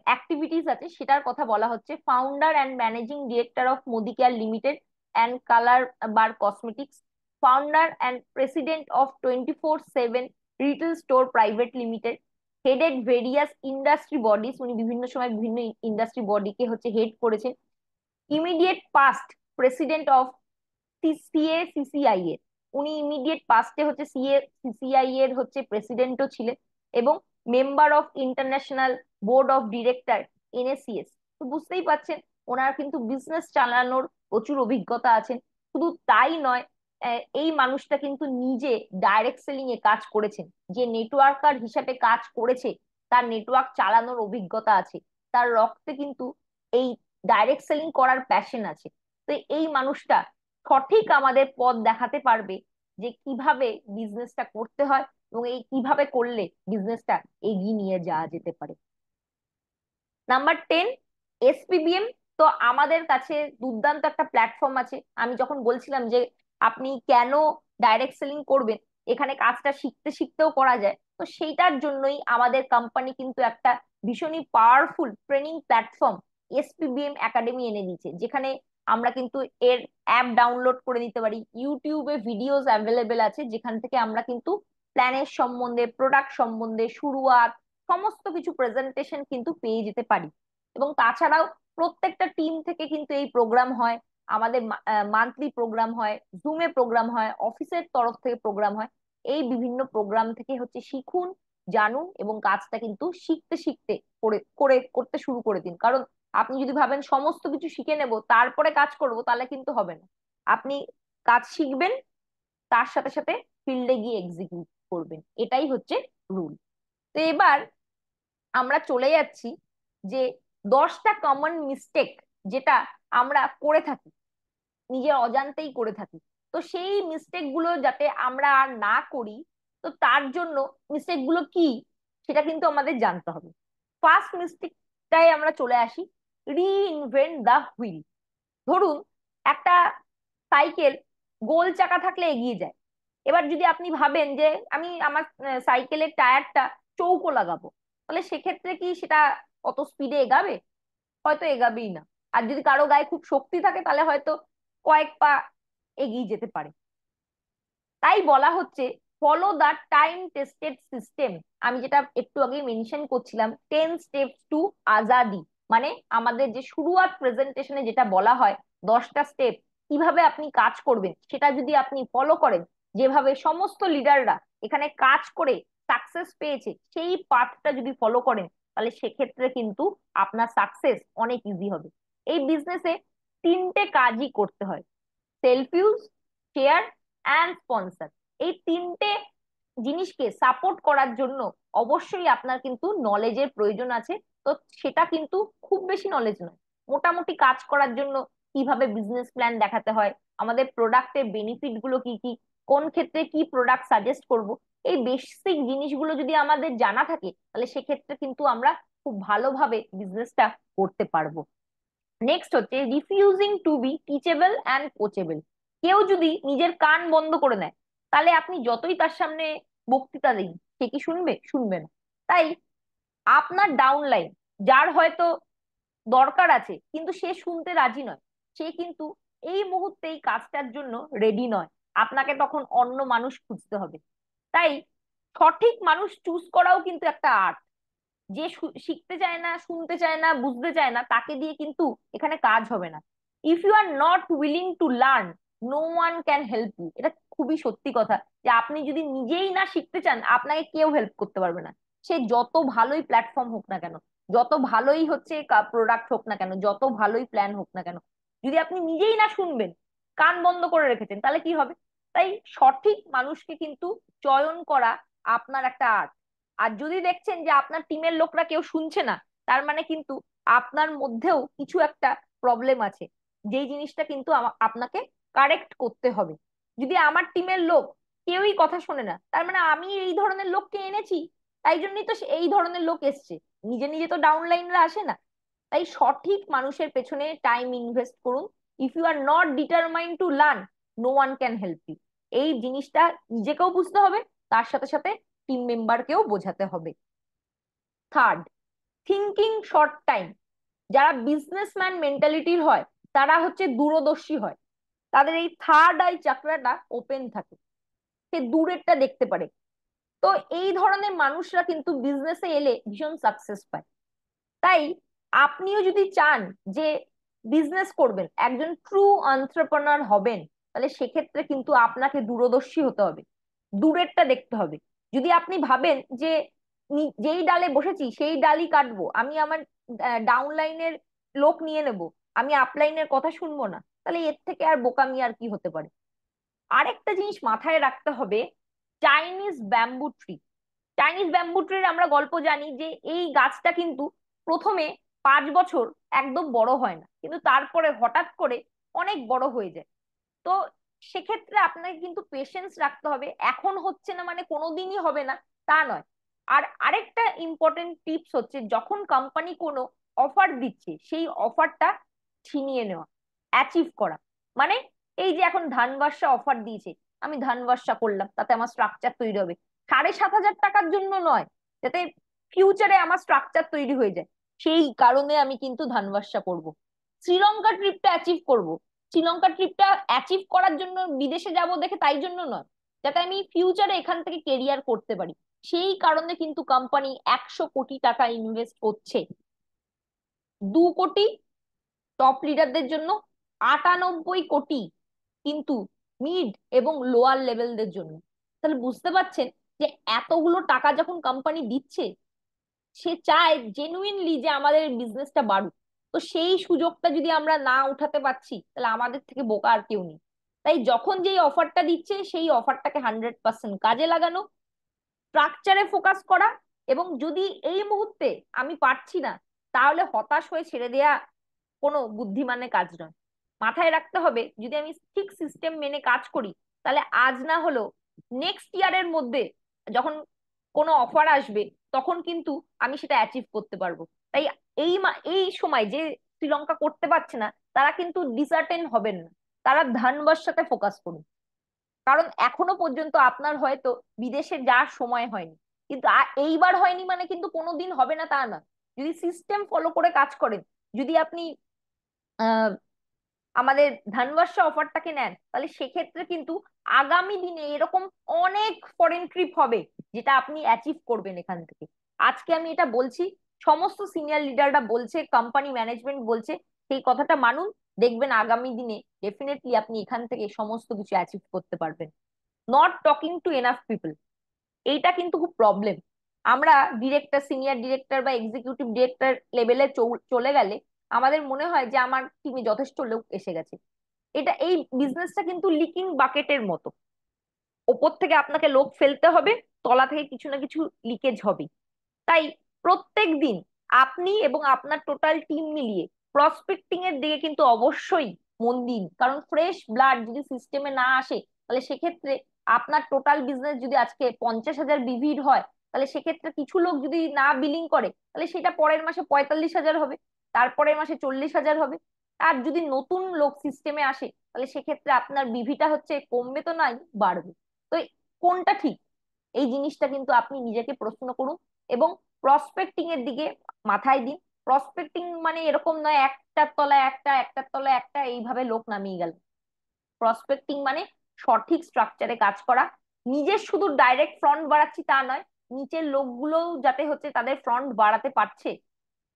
অ্যাক্টিভিটিস আছে সেটার কথা বলা হচ্ছে। Founder and managing director of Modi care limited and colour bar cosmetics, founder and president of 24/7 retail store private limited, headed various industry bodies, উনি বিভিন্ন সময় বিভিন্ন ইন্ডাস্ট্রি বডিকে হচ্ছে হেড করেছেন। ইমিডিয়েট পাস্ট প্রেসিডেন্ট অফ সিএসিসিআই এর, উনি ইমিডিয়েট পাস্টে হচ্ছে সিএসিসিআই এর হচ্ছে প্রেসিডেন্টও ছিলেন। এবং member of international board of director NACS. তো বুঝতেই পাচ্ছেন, ওনার কিন্তু বিজনেস চালানোর প্রচুর অভিজ্ঞতা আছে। শুধু তাই নয়, এই মানুষটা কিন্তু নিজে ডাইরেক্ট সেলিং এ কাজ করেছেন, যে নেটওয়ার্কার হিসাবে কাজ করেছে, তার নেটওয়ার্ক চালানোর অভিজ্ঞতা আছে, তার রক্তে কিন্তু এই ডাইরেক্ট সেলিং করার প্যাশন আছে। তো এই মানুষটা সঠিক আমাদের পথ দেখাতে পারবে যে কিভাবে বিজনেসটা করতে হয়, এবং এই কিভাবে করলে বিজনেসটা এগিয়ে নিয়ে যাওয়া যেতে পারে। নাম্বার 10, এসপিবিএম। তো আমাদের কাছে দুর্দান্ত একটা প্ল্যাটফর্ম আছে। আমি যখন বলছিলাম যে আপনি কেন ডাইরেক্ট সেলিং করবেন, এখানে কাজটা শিখতে শিখতেও করা যায়, তো সেইটার জন্যই আমাদের কোম্পানি কিন্তু একটা ভীষণই পাওয়ারফুল ট্রেনিং প্ল্যাটফর্ম এসপিবিএম একাডেমি এনে দিয়েছে, যেখানে আমরা কিন্তু এর অ্যাপ ডাউনলোড করে নিতে পারি। ইউটিউবে ভিডিওস অ্যাভেলেবেল আছে, যেখান থেকে আমরা কিন্তু প্ল্যানের সম্বন্ধে, প্রোডাক্ট সম্বন্ধে, শুরুয়াত, সমস্ত কিছু প্রেজেন্টেশন কিন্তু পেয়ে যেতে পারি। এবং তাছাড়াও প্রত্যেকটা টিম থেকে কিন্তু এই প্রোগ্রাম হয়, আমাদের মান্থলি প্রোগ্রাম হয়, জুমে প্রোগ্রাম হয়, অফিসের তরফ থেকে প্রোগ্রাম হয়। এই বিভিন্ন প্রোগ্রাম থেকে হচ্ছে শিখুন, জানুন, এবং কাজটা কিন্তু শিখতে শিখতে করে করে করতে শুরু করে দিন। কারণ আপনি যদি ভাবেন সমস্ত কিছু শিখে নেব তারপরে কাজ করব, তাহলে কিন্তু হবে না। আপনি কাজ শিখবেন, তার সাথে সাথে ফিল্ডে গিয়ে এক্সিকিউট করবেন, এটাই হচ্ছে রুল। তো এবার আমরা চলে যাচ্ছি যে 10টা কমন মিস্টেক যেটা আমরা করে থাকি, নিজের অজান্তেই করে থাকি। তো সেই মিস্টেক গুলো যাতে আমরা আর না করি, তো তার জন্য মিস্টেক গুলো কি সেটা কিন্তু আমাদের জানতে হবে। ফার্স্ট মিস্টেকটাই আমরা চলে আসি, রিইনভেন্ট দা হুইল। ধরুন একটা সাইকেল গোল চাকা থাকলে এগিয়ে যায়। এবার যদি আপনি ভাবেন যে আমি আমার সাইকেলের টায়ারটা চৌকো লাগাবো, তাহলে সেক্ষেত্রে কি সেটা অত স্পিডে এগাবে? হয়তো এগাবেই না। আর যদি কারো গায়ে খুব শক্তি থাকে তাহলে হয়তো কয়েক পা এগিয়ে যেতে পারে। তাই বলা হচ্ছে follow the time tested system. আমি যেটা একটু আগে মেনশন করছিলাম, 10 স্টেপস টু আজাদি, মানে আমাদের যে শুরুয়াত প্রেজেন্টেশনে যেটা বলা হয় 10টা স্টেপ কিভাবে আপনি কাজ করবেন, সেটা যদি আপনি ফলো করেন, যেভাবে সমস্ত লিডাররা এখানে কাজ করে সাকসেস পেয়েছে সেই পাথটা যদি ফলো করেন, তাহলে সেক্ষেত্রে কিন্তু আপনার সাকসেস অনেক ইজি হবে। এই বিজনেসে 3টে কাজই করতে হয়, self use, share and sponsor. এই 3টে জিনিসকে সাপোর্ট করার জন্য অবশ্যই আপনার কিন্তু নলেজের প্রয়োজন আছে। তো সেটা কিন্তু খুব বেশি নলেজ নয়, মোটামুটি কাজ করার জন্য কিভাবে বিজনেস প্ল্যান দেখাতে হয়, আমাদের প্রোডাক্টের বেনিফিট গুলো কি কি, কোন ক্ষেত্রে কি প্রোডাক্ট সাজেস্ট করব, এই বেসিক জিনিসগুলো যদি আমাদের জানা থাকে, তাহলে সেক্ষেত্রে কিন্তু আমরা খুব ভালোভাবে বিজনেসটা করতে পারবো। নেক্সট হচ্ছে refusing to be teachable and coachable. কেউ যদি নিজের কান বন্ধ করে নেয়, তাহলে আপনি যতই তার সামনে বক্তৃতা দিন, সে কি শুনবে? শুনবে না। তাই আপনার ডাউনলাইন, যার হয়তো দরকার আছে কিন্তু সে শুনতে রাজি নয়, সে কিন্তু এই মুহূর্তে এই কাজটার জন্য রেডি নয়, আপনাকে তখন অন্য মানুষ খুঁজতে হবে। তাই সঠিক মানুষ চুজ করাও কিন্তু একটা আর্ট। যে শিখতে চায় না, শুনতে চায় না, বুঝতে চায় না, তাকে দিয়ে কিন্তু এখানে কাজ হবে না। If you are not willing to learn, no one can help you. এটা খুবই সত্যি কথা, যে আপনি যদি নিজেই না শিখতে চান, আপনাকে কেউ হেল্প করতে পারবে না। সে যত ভালোই প্ল্যাটফর্ম হোক না কেন, যত ভালোই হচ্ছে প্রোডাক্ট হোক না কেন, যত ভালোই প্ল্যান হোক না কেন, যদি আপনি নিজেই না শুনবেন, কান বন্ধ করে রেখেছেন, তাহলে কি হবে? তাই সঠিক মানুষকে কিন্তু চয়ন করা আপনার একটা আর্ট। আর যদি দেখছেন যে আপনার টিমের লোকরা কেউ শুনছে না, তার মানে কিন্তু আপনার মধ্যেও কিছু একটা প্রবলেম আছে, যেই জিনিসটা কিন্তু আপনাকে কারেক্ট করতে হবে। যদি আমার টিমের লোক কেউই কথা শোনে না, তার মানে আমি এই ধরনের লোককে এনেছি, তাই জন্যই তো এই ধরনের লোক এসছে, নিজে নিজে তো ডাউনলাইনরা আসে না। তাই সঠিক মানুষের পেছনে টাইম ইনভেস্ট করুন। If you are not determined to learn, no one can help you. এই জিনিসটা নিজেকেও বুঝতে হবে, তার সাথে সাথে টিম মেম্বারকেও বোঝাতে হবে। Third, thinking short time. যারা বিজনেসম্যান মেন্টালিটির হয়, তারা হচ্ছে দূরদর্শী হয়। তাদের এই থার্ড আই চাকরাটা ওপেন থাকে, সে দূরেরটা দেখতে পারে। তো এই ধরনের মানুষরা কিন্তু বিজনেসে এলে ভীষণ সাকসেস পায়। তাই আপনিও যদি চান যে বিজনেস করবেন, একজন ট্রু এন্টারপ্রেনার হবেন, তাহলে সেক্ষেত্রে কিন্তু আপনাকে দূরদর্শী হতে হবে, দূরেরটা দেখতে হবে। যদি আপনি ভাবেন যে যেই ডালে বসেছি সেই ডালই কাটবো, আমি আমার ডাউনলাইনের লোক নিয়ে নেব, আমি আপলাইনের কথা শুনবো না, তাহলে এর থেকে আর বোকামি আর কি হতে পারে? আরেকটা জিনিস মাথায় রাখতে হবে, Chinese bamboo tree. Chinese bamboo ট্রির আমরা গল্প জানি যে এই গাছটা কিন্তু প্রথমে 5 বছর একদম বড় হয় না, কিন্তু তারপরে হঠাৎ করে অনেক বড় হয়ে যায়। তো সেক্ষেত্রে আপনাকে কিন্তু পেশেন্স রাখতে হবে, এখন হচ্ছে না মানে কোনোদিনই হবে না তা নয়। আর আরেকটা ইম্পর্টেন্ট টিপস হচ্ছে, যখন কোম্পানি কোনো অফার দিচ্ছে, সেই অফারটা ছিনিয়ে নেওয়া, অ্যাচিভ করা। মানে এই যে এখন ধানবাসা অফার দিয়েছে, আমি ধানবাসা করলাম, তাতে আমার স্ট্রাকচার তৈরি হবে 7,500 টাকার জন্য নয়, যাতে ফিউচারে আমার স্ট্রাকচার তৈরি হয়ে যায়, সেই কারণে আমি কিন্তু ধানবাসা করব। শ্রীলঙ্কা ট্রিপটা অ্যাচিভ করব, শ্রীলঙ্কা ট্রিপটা অ্যাচিভ করার জন্য বিদেশে যাব দেখে তাই জন্য নয়, যাতে আমি ফিউচারে এখান থেকে কেরিয়ার করতে পারি, সেই কারণে কিন্তু কোম্পানি 100 কোটি টাকা ইনভেস্ট করছে। 2 কোটি টপ লিডারদের জন্য, 98 কোটি কিন্তু মিড এবং লোয়ার লেভেলদের জন্য। তাহলে বুঝতে পারছেন যে এতগুলো টাকা যখন কোম্পানি দিচ্ছে, সে চায় জেনুইনলি যে আমাদের বিজনেসটা বাড়ুক। তো সেই সুযোগটা যদি আমরা না উঠাতে পারছি, তাহলে আমাদের থেকে বোকা আর কেউ নেই। তাই যখন যেই অফারটা দিচ্ছে, সেই অফারটাকে 100% কাজে লাগানো, স্ট্রাকচারে ফোকাস করা, এবং যদি এই মুহূর্তে আমি পারছি না, তাহলে হতাশ হয়ে ছেড়ে দেয়া কোনো বুদ্ধিমানের কাজ নয়। মাথায় রাখতে হবে যদি আমি ঠিক সিস্টেম মেনে কাজ করি, তাহলে আজ না হলেও নেক্সট ইয়ারের মধ্যে যখন কোনো অফার আসবে, তখন কিন্তু আমি সেটা অ্যাচিভ করতে পারবো। তাই এই সময় যে শ্রীলঙ্কা করতে পারছে না, তারা কিন্তু ডিসার্টেন হবেন না, তারা ধানবাদ সাথে ফোকাস করুন। কারণ এখনো পর্যন্ত আপনার হয়তো বিদেশে যাওয়ার সময় হয়নি, কিন্তু এইবার হয়নি মানে কিন্তু কোনোদিন হবে না তা না। যদি সিস্টেম ফলো করে কাজ করেন, যদি আপনি আহ আমাদের ধানবর্ষা অফারটাকে নেন, তাহলে সেক্ষেত্রে কিন্তু আগামী দিনে এরকম অনেক ফরেন ট্রিপ হবে যেটা আপনি অ্যাচিভ করবেন এখান থেকে। আজকে আমি এটা বলছি, সমস্ত সিনিয়র লিডাররা বলছে, কোম্পানি ম্যানেজমেন্ট বলছে, সেই কথাটা মানুন। দেখবেন আগামী দিনে ডেফিনেটলি আপনি এখান থেকে সমস্ত কিছু অ্যাচিভ করতে পারবেন। Not talking to enough people, এইটা কিন্তু খুব প্রবলেম। আমরা ডিরেক্টর, সিনিয়র ডিরেক্টর বা এক্সিকিউটিভ ডিরেক্টর লেভেলে চলে গেলে আমাদের মনে হয় যে আমার টিমে যথেষ্ট লোক এসে গেছে। এই বিজনেসটা কিন্তু লিকিং বাকেটের মতো, ওপর থেকে আপনাকে লোক ফেলতে হবে, তলা থেকে কিছু না কিছু লিকেজ হবে। তাই প্রত্যেক দিন আপনি এবং আপনার টোটাল টিম মিলিয়ে প্রসপেক্টিং এর দিকে কিন্তু অবশ্যই মন দিন। কারণ ফ্রেশ ব্লাড যদি সিস্টেমে না আসে, তাহলে সেক্ষেত্রে আপনার টোটাল বিজনেস যদি আজকে 50,000 বিভিড হয়, তাহলে সেক্ষেত্রে কিছু লোক যদি না বিলিং করে, তাহলে সেটা পরের মাসে 45,000 হবে, তারপরের মাসে 40,000 হবে। আর যদি নতুন লোক সিস্টেমে আসে, তাহলে সেক্ষেত্রে আপনার বিভিটা হচ্ছে কমবে তো নাই, বাড়বে। তো কোনটা ঠিক, এই জিনিসটা কিন্তু আপনি নিজেকে প্রশ্ন করুন এবং প্রসপেক্টিং এর দিকে মাথায় দিন। প্রসপেক্টিং মানে এরকম নয় একটার তলায় একটা, একটার তলায় একটা এইভাবে লোক নামিয়ে গেল। প্রসপেক্টিং মানে সঠিক স্ট্রাকচারে কাজ করা। নিজের শুধু ডাইরেক্ট ফ্রন্ট বাড়াচ্ছি তা নয়, নিচের লোকগুলোও যাতে হচ্ছে তাদের ফ্রন্ট বাড়াতে পারছে।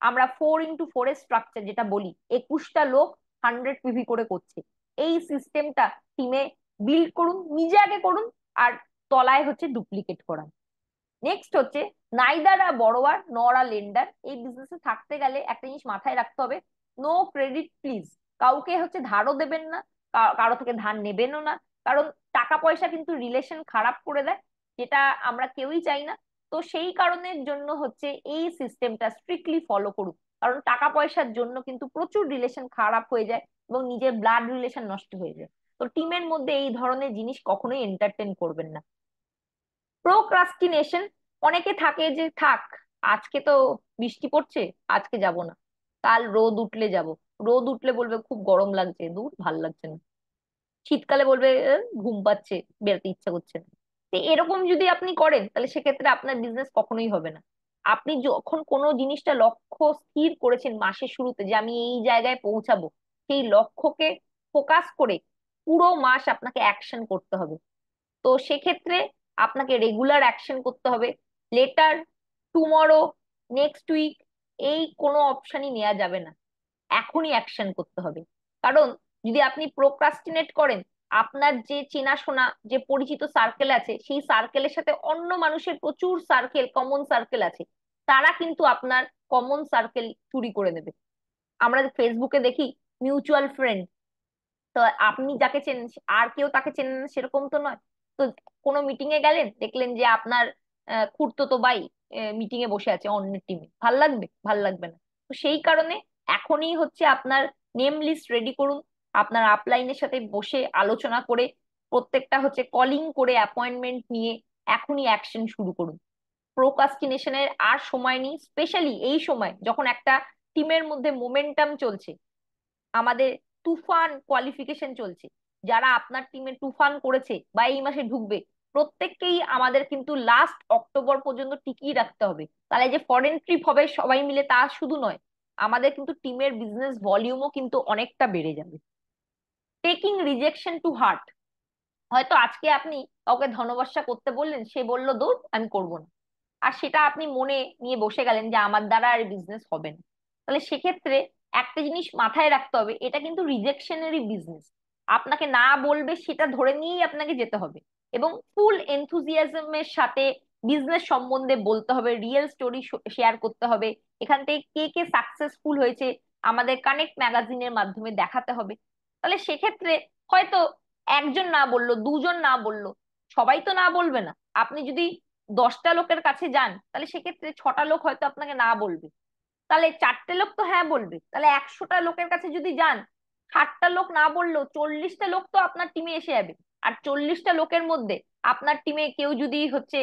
আমরা 4x4 এর স্ট্রাকচার যেটা বলি, 21টা লোক 100 পিভি করে করছে, এই সিস্টেমটা টিমে বিল্ড করুন, নিজে আগে করুন, আর তলায় হচ্ছে ডুপ্লিকেট করান। নেক্সট হচ্ছে নাইদার আ বড়োয়ার নর আ লেন্ডার। এই বিজনেসে থাকতে গেলে একটা জিনিস মাথায় রাখতে হবে, নো ক্রেডিট প্লিজ। কাউকে হচ্ছে ধারও দেবেন না, কারো থেকে ধার নেবেনও না। কারণ টাকা পয়সা কিন্তু রিলেশন খারাপ করে দেয়, যেটা আমরা কেউই চাই না। তো সেই কারণের জন্য হচ্ছে এই সিস্টেমটা স্ট্রিক্টলি ফলো করুন। কারণ টাকা পয়সার জন্য কিন্তু প্রচুর রিলেশন খারাপ হয়ে যায় এবং নিজের ব্লাড রিলেশন নষ্ট হয়ে যায়। তো টিমের মধ্যে এই ধরনের জিনিস কখনোই এন্টারটেন করবেন না। প্রোক্রাস্টিনেশন, অনেকে থাকে যে থাক, আজকে তো বৃষ্টি পড়ছে, আজকে যাব না, কাল রোদ উঠলে যাব। রোদ উঠলে বলবে খুব গরম লাগছে, দূর ভাল লাগছে না। শীতকালে বলবে ঘুম পাচ্ছে, বেরোতে ইচ্ছা করছে না। তো এরকম যদি আপনি করেন, তাহলে সেক্ষেত্রে আপনার বিজনেস কখনোই হবে না। আপনি যখন কোনো জিনিসটা লক্ষ্য স্থির করেছেন মাসের শুরুতে যে আমি এই জায়গায় পৌঁছাবো, সেই লক্ষ্যকে ফোকাস করে পুরো মাস আপনাকে অ্যাকশন করতে হবে। তো সেক্ষেত্রে আপনাকে রেগুলার অ্যাকশন করতে হবে। লেটার, টুমরো, নেক্সট উইক, এই কোনো অপশনই নেওয়া যাবে না, এখনই অ্যাকশন করতে হবে। কারণ যদি আপনি প্রোক্রাস্টিনেট করেন, আপনার যে চেনাশোনা যে পরিচিত সার্কেল আছে, সেই সার্কেলের সাথে অন্য মানুষের প্রচুর সার্কেল, কমন সার্কেল আছে, তারা কিন্তু আপনার কমন সার্কেল চুরি করে নেবে। আমরা ফেসবুকে দেখি মিউচুয়াল ফ্রেন্ড, তো আপনি যাকে চেনেন আর কেউ তাকে চেনেন না সেরকম তো নয়। তো কোনো মিটিং এ গেলেন, দেখলেন যে আপনার খুড়তুতো ভাই মিটিং এ বসে আছে অন্যের টিমে, ভাল লাগবে? ভাল লাগবে না। তো সেই কারণে এখনই হচ্ছে আপনার নেম লিস্ট রেডি করুন, আপনার আপলাইনের সাথে বসে আলোচনা করে প্রত্যেকটা হচ্ছে কলিং করে অ্যাপয়েন্টমেন্ট নিয়ে এখনই অ্যাকশন শুরু করুন। প্রোকাস্টিনেশনের আর সময় নেই, স্পেশালি এই সময় যখন একটা টিমের মধ্যে মোমেন্টাম চলছে, আমাদের তুফান কোয়ালিফিকেশন চলছে। যারা আপনার টিমে তুফান করেছে বা এই মাসে ঢুকবে, প্রত্যেককেই আমাদের কিন্তু লাস্ট অক্টোবর পর্যন্ত টিকিয়ে রাখতে হবে। তাহলে যে ফরেন ট্রিপ হবে সবাই মিলে তা শুধু নয়, আমাদের কিন্তু টিমের বিজনেস ভলিউমও কিন্তু অনেকটা বেড়ে যাবে। টেকিং রিজেকশন টু হার্ট, হয়তো আজকে আপনি কাউকে ধনবর্ষা করতে বললেন, সে বলল দূর আমি করব না, আর সেটা আপনি মনে নিয়ে বসে গেলেন যে আমার দ্বারা আর বিজনেস হবে না। তাহলে সেক্ষেত্রে একটা জিনিস মাথায় রাখতে হবে, এটা কিন্তু রিজেকশনেরই বিজনেস। আপনাকে না বলবে সেটা ধরে নিয়েই আপনাকে যেতে হবে এবং ফুল এনথুজিয়াজমের সাথে বিজনেস সম্বন্ধে বলতে হবে, রিয়েল স্টোরি শেয়ার করতে হবে। এখান থেকে কে কে সাকসেসফুল হয়েছে আমাদের কানেক্ট ম্যাগাজিনের মাধ্যমে দেখাতে হবে। তাহলে সেক্ষেত্রে হয়তো একজন না বললো, দুজন না বললো, সবাই তো না বলবে না। আপনি যদি 10টা লোকের কাছে যান, তাহলে সেক্ষেত্রে 6টা লোক হয়তো আপনাকে না বলবে। তাহলে 4টে লোক তো হ্যাঁ বলবে, তাহলে 100টা লোকের কাছে যদি যান, 60টা লোক না বললেও 40টা লোক তো আপনার টিমে এসে যাবে। আর 40টা লোকের মধ্যে আপনার টিমে কেউ যদি হচ্ছে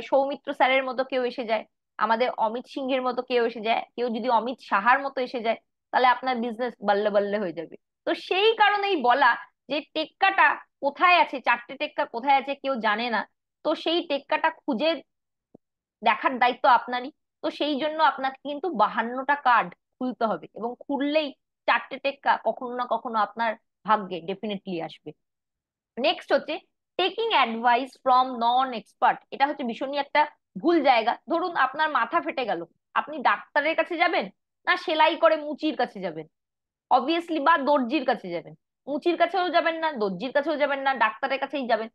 সৌমিত্র স্যারের মতো কেউ এসে যায়, আমাদের অমিত সিংহের মতো কেউ এসে যায়, কেউ যদি অমিত সাহার মতো এসে যায়, তাহলে আপনার বিজনেস বাল্লে বাল্লে হয়ে যাবে। তো সেই কারণেই বলা যে টেক্কাটা কোথায় আছে, 4টে টেক্কা কোথায় আছে কেউ জানে না। তো সেই টেক্কাটা খুঁজে দেখার দায়িত্ব আপনারই। তো সেই জন্য আপনাকে কিন্তু 52টা কার্ড খুলতে হবে, এবং খুললেই 4টে টেক্কা কখনো না কখনো আপনার ভাগ্যে ডেফিনেটলি আসবে। নেক্সট হচ্ছে taking advice from non expert. এটা হচ্ছে ভীষণই একটা ভুল জায়গা। ধরুন আপনার মাথা ফেটে গেল, আপনি ডাক্তারের কাছে যাবেন না সেলাই করে মুচির কাছে যাবেন? অবভিয়াসলি, বা দর্জির কাছে যাবেন। মুচির কাছেও যাবেন না, দর্জির কাছেও যাবেন না, ডাক্তারের কাছেই যাবেন।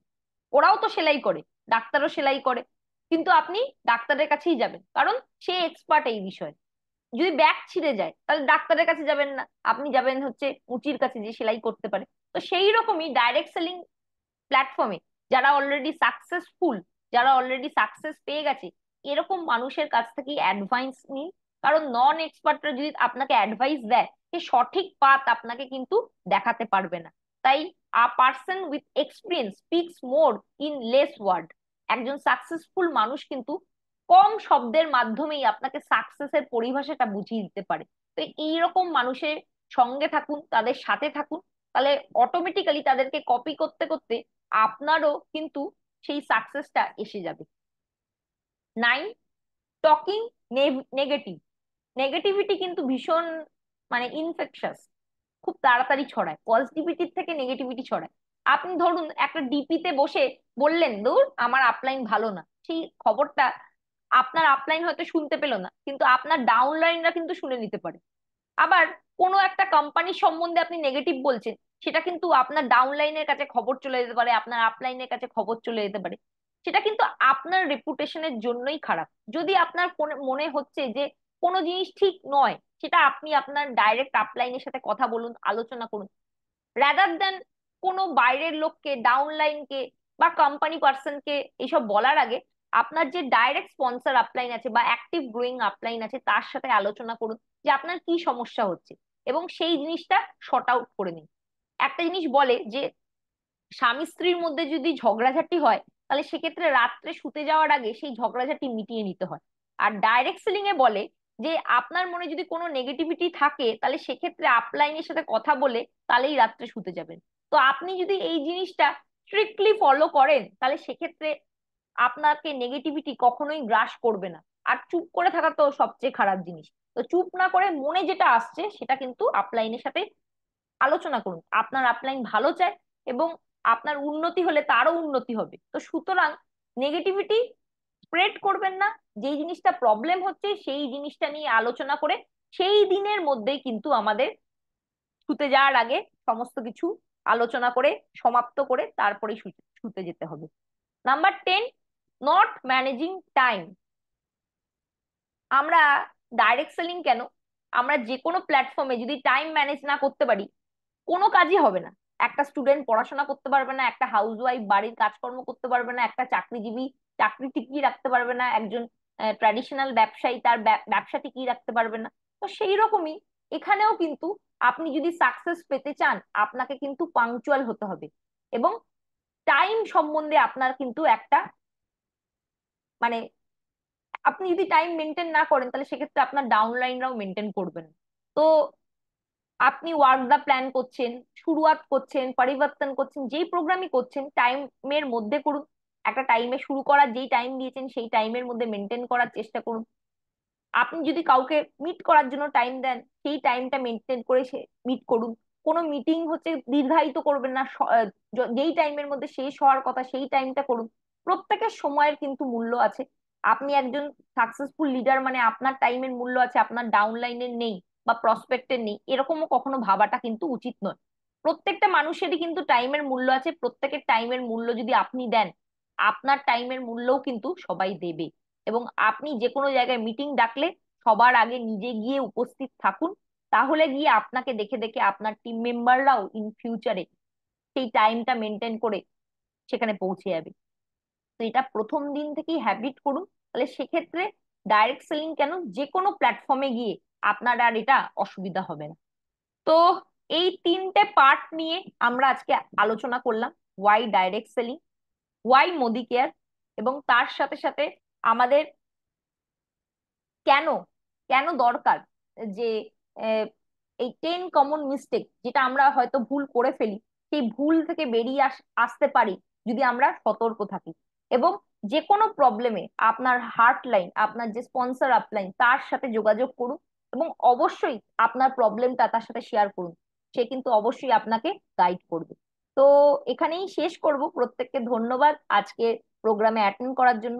ওরাও তো সেলাই করে, ডাক্তারও সেলাই করে, কিন্তু আপনি ডাক্তারের কাছেই যাবেন কারণ সে এক্সপার্ট এই বিষয়ে। যদি ব্যাগ ছিঁড়ে যায় তাহলে ডাক্তারের কাছে যাবেন না, আপনি যাবেন হচ্ছে মুচির কাছে যে সেলাই করতে পারে। তো সেই রকমই ডাইরেক্ট সেলিং প্ল্যাটফর্মে যারা অলরেডি সাকসেসফুল, যারা অলরেডি সাকসেস পেয়ে গেছে, এরকম মানুষের কাছ থেকে অ্যাডভাইস নিন। কারণ নন এক্সপার্টরা যদি আপনাকে অ্যাডভাইস দেয়, সে সঠিক পাথ আপনাকে কিন্তু দেখাতে পারবে না। তাই a person with experience speaks more in less word. একজন সাকসেসফুল মানুষ কিন্তু কম শব্দের মাধ্যমেই আপনাকে সাকসেসের পরিভাষাটা বুঝিয়ে দিতে পারে। তো এইরকম মানুষের সঙ্গে থাকুন, তাদের সাথে থাকুন, তাহলে অটোমেটিক্যালি তাদেরকে কপি করতে করতে আপনারও কিন্তু সেই সাকসেসটা এসে যাবে। 9, টকিং নেগেটিভ। নেগেটিভিটি কিন্তু ভীষণ মানে ইনফেকশাস, খুব তাড়াতাড়ি ছড়ায়, পজিটিভিটির থেকে নেগেটিভিটি ছড়ায়। আপনি ধরুন একটা ডিপিতে বসে বললেন, দূর আমার আপলাইন ভালো না, সেই খবরটা আপনার আপলাইন হয়তো শুনতে পেলো না, কিন্তু আপনার ডাউনলাইনরা কিন্তু শুনে নিতে পারে। আবার কোনো একটা কোম্পানি সম্বন্ধে আপনি নেগেটিভ বলছেন, সেটা কিন্তু আপনার ডাউনলাইনের কাছে খবর চলে যেতে পারে, আপনার আপলাইনের কাছে খবর চলে যেতে পারে। সেটা কিন্তু আপনার রেপুটেশনের জন্যই খারাপ। যদি আপনার মনে হচ্ছে যে কোনো জিনিস ঠিক নয়, সেটা আপনি আপনার ডাইরেক্ট আপলাইনের সাথে কথা বলুন, আলোচনা করুন, রাদার দেন কোনো বাইরের লোককে, ডাউনলাইনকে বা কোম্পানি পার্সনকে এইসব বলার আগে আপনার যে ডাইরেক্ট স্পন্সর আপলাইন আছে বা অ্যাক্টিভ গ্রোয়িং আপলাইন আছে তার সাথে আলোচনা করুন যে আপনার কি সমস্যা হচ্ছে, এবং সেই জিনিসটা শর্ট আউট করে নিন। একটা জিনিস বলে যে স্বামী স্ত্রীর মধ্যে যদি ঝগড়াঝাটি হয়, তাহলে সেক্ষেত্রে রাত্রে শুতে যাওয়ার আগে সেই ঝগড়াঝাটি মিটিয়ে নিতে হয়। আর ডাইরেক্ট সেলিং এ বলে যে আপনার মনে যদি কোনো নেগেটিভিটি থাকে, তাহলে সেক্ষেত্রে আপলাইনের সাথে কথা বলে তাহলেই রাত্রে শুতে যাবেন। তো আপনি যদি এই জিনিসটা স্ট্রিক্টলি ফলো করেন, তাহলে সেক্ষেত্রে আপনাকে নেগেটিভিটি কখনোই গ্রাস করবে না। আর চুপ করে থাকা তো সবচেয়ে খারাপ জিনিস। তো চুপ না করে মনে যেটা আসছে সেটা কিন্তু আপলাইনের সাথে আলোচনা করুন। আপনার আপলাইন ভালো চায়, এবং আপনার উন্নতি হলে তারও উন্নতি হবে। তো সুতরাং নেগেটিভিটি স্প্রেড করবেন না। যেই জিনিসটা প্রবলেম হচ্ছে সেই জিনিসটা নিয়ে আলোচনা করে সেই দিনের মধ্যেই কিন্তু আমাদের শুতে যাওয়ার আগে সমস্ত কিছু আলোচনা করে সমাপ্ত করে তারপরেই শুতে যেতে হবে। Number 10, not managing time. আমরা ডাইরেক্ট সেলিং কেন, আমরা যে কোনো প্ল্যাটফর্মে যদি টাইম ম্যানেজ না করতে পারি, কোনো কাজই হবে না। একটা স্টুডেন্ট পড়াশোনা করতে পারবে না, একটা হাউসওয়াইফ বাড়ির কাজকর্ম করতে পারবে না, একটা চাকরিজীবী চাকরি টিকিয়ে রাখতে পারবে না, একজন ট্র্যাডিশনাল ব্যবসায়ী তার ব্যবসা টিকিয়ে রাখতে পারবে না। তো সেই রকমই এখানেও কিন্তু আপনি যদি সাকসেস পেতে চান, আপনাকে কিন্তু পাংচুয়াল হতে হবে, এবং টাইম সম্বন্ধে আপনার কিন্তু একটা মানে আপনি যদি টাইম মেনটেন না করেন, তাহলে সেক্ষেত্রে আপনার ডাউনলাইনরাও মেনটেন করবেন। তো আপনি ওয়ার্ক দা প্ল্যান করছেন, শুরুয়াত করছেন, পরিবর্তন করছেন, যেই প্রোগ্রামই করছেন টাইমের মধ্যে করুন। একটা টাইমে শুরু করার যেই টাইম দিয়েছেন সেই টাইমের মধ্যে মেনটেন করার চেষ্টা করুন। আপনি যদি কাউকে মিট করার জন্য টাইম দেন, সেই টাইমটা মেনটেন করে সে মিট করুন। কোনো মিটিং হচ্ছে দীর্ঘায়িত করবেন না, যেই টাইমের মধ্যে শেষ হওয়ার কথা সেই টাইমটা করুন। প্রত্যেকের সময়ের কিন্তু মূল্য আছে। আপনি একজন সাকসেসফুল লিডার মানে আপনার টাইমের মূল্য আছে, আপনার ডাউনলাইনের নেই বা প্রসপেক্টের নেই, এরকমও কখনো ভাবাটা কিন্তু উচিত নয়। প্রত্যেকটা মানুষেরই কিন্তু টাইমের মূল্য আছে। প্রত্যেকের টাইমের মূল্য যদি আপনি দেন, আপনার টাইমের মূল্যও কিন্তু সবাই দেবে। এবং আপনি যে কোনো জায়গায় মিটিং ডাকলে সবার আগে নিজে গিয়ে উপস্থিত থাকুন। তাহলে গিয়ে আপনাকে দেখে দেখে আপনার টিম মেম্বাররাও ইন ফিউচারে সেই টাইমটা মেনটেন করে সেখানে পৌঁছে যাবে। তো এটা প্রথম দিন থেকেই হ্যাবিট করুন, তাহলে সেক্ষেত্রে ডাইরেক্ট সেলিং কেন, যে কোনো প্ল্যাটফর্মে গিয়ে আপনার আর এটা অসুবিধা হবে না। তো এই তিনটে পার্ট নিয়ে আমরা আজকে আলোচনা করলাম। Why direct selling, why Modi care, এবং তার সাথে সাথে আমাদের কেন কেন দরকার যে আহ, এই 10 কমন মিস্টেক যেটা আমরা হয়তো ভুল করে ফেলি, সেই ভুল থেকে বেরিয়ে আসতে পারি যদি আমরা সতর্ক থাকি। এবং যে কোনো প্রবলেমে আপনার হার্টলাইন, আপনার যে স্পন্সর আপলাইন, তার সাথে যোগাযোগ করুন এবং অবশ্যই আপনার প্রবলেমটা তার সাথে শেয়ার করুন। সে কিন্তু অবশ্যই আপনাকে গাইড করবে। তো এখানেই শেষ করব। প্রত্যেককে ধন্যবাদ আজকে প্রোগ্রামে অ্যাটেন্ড করার জন্য।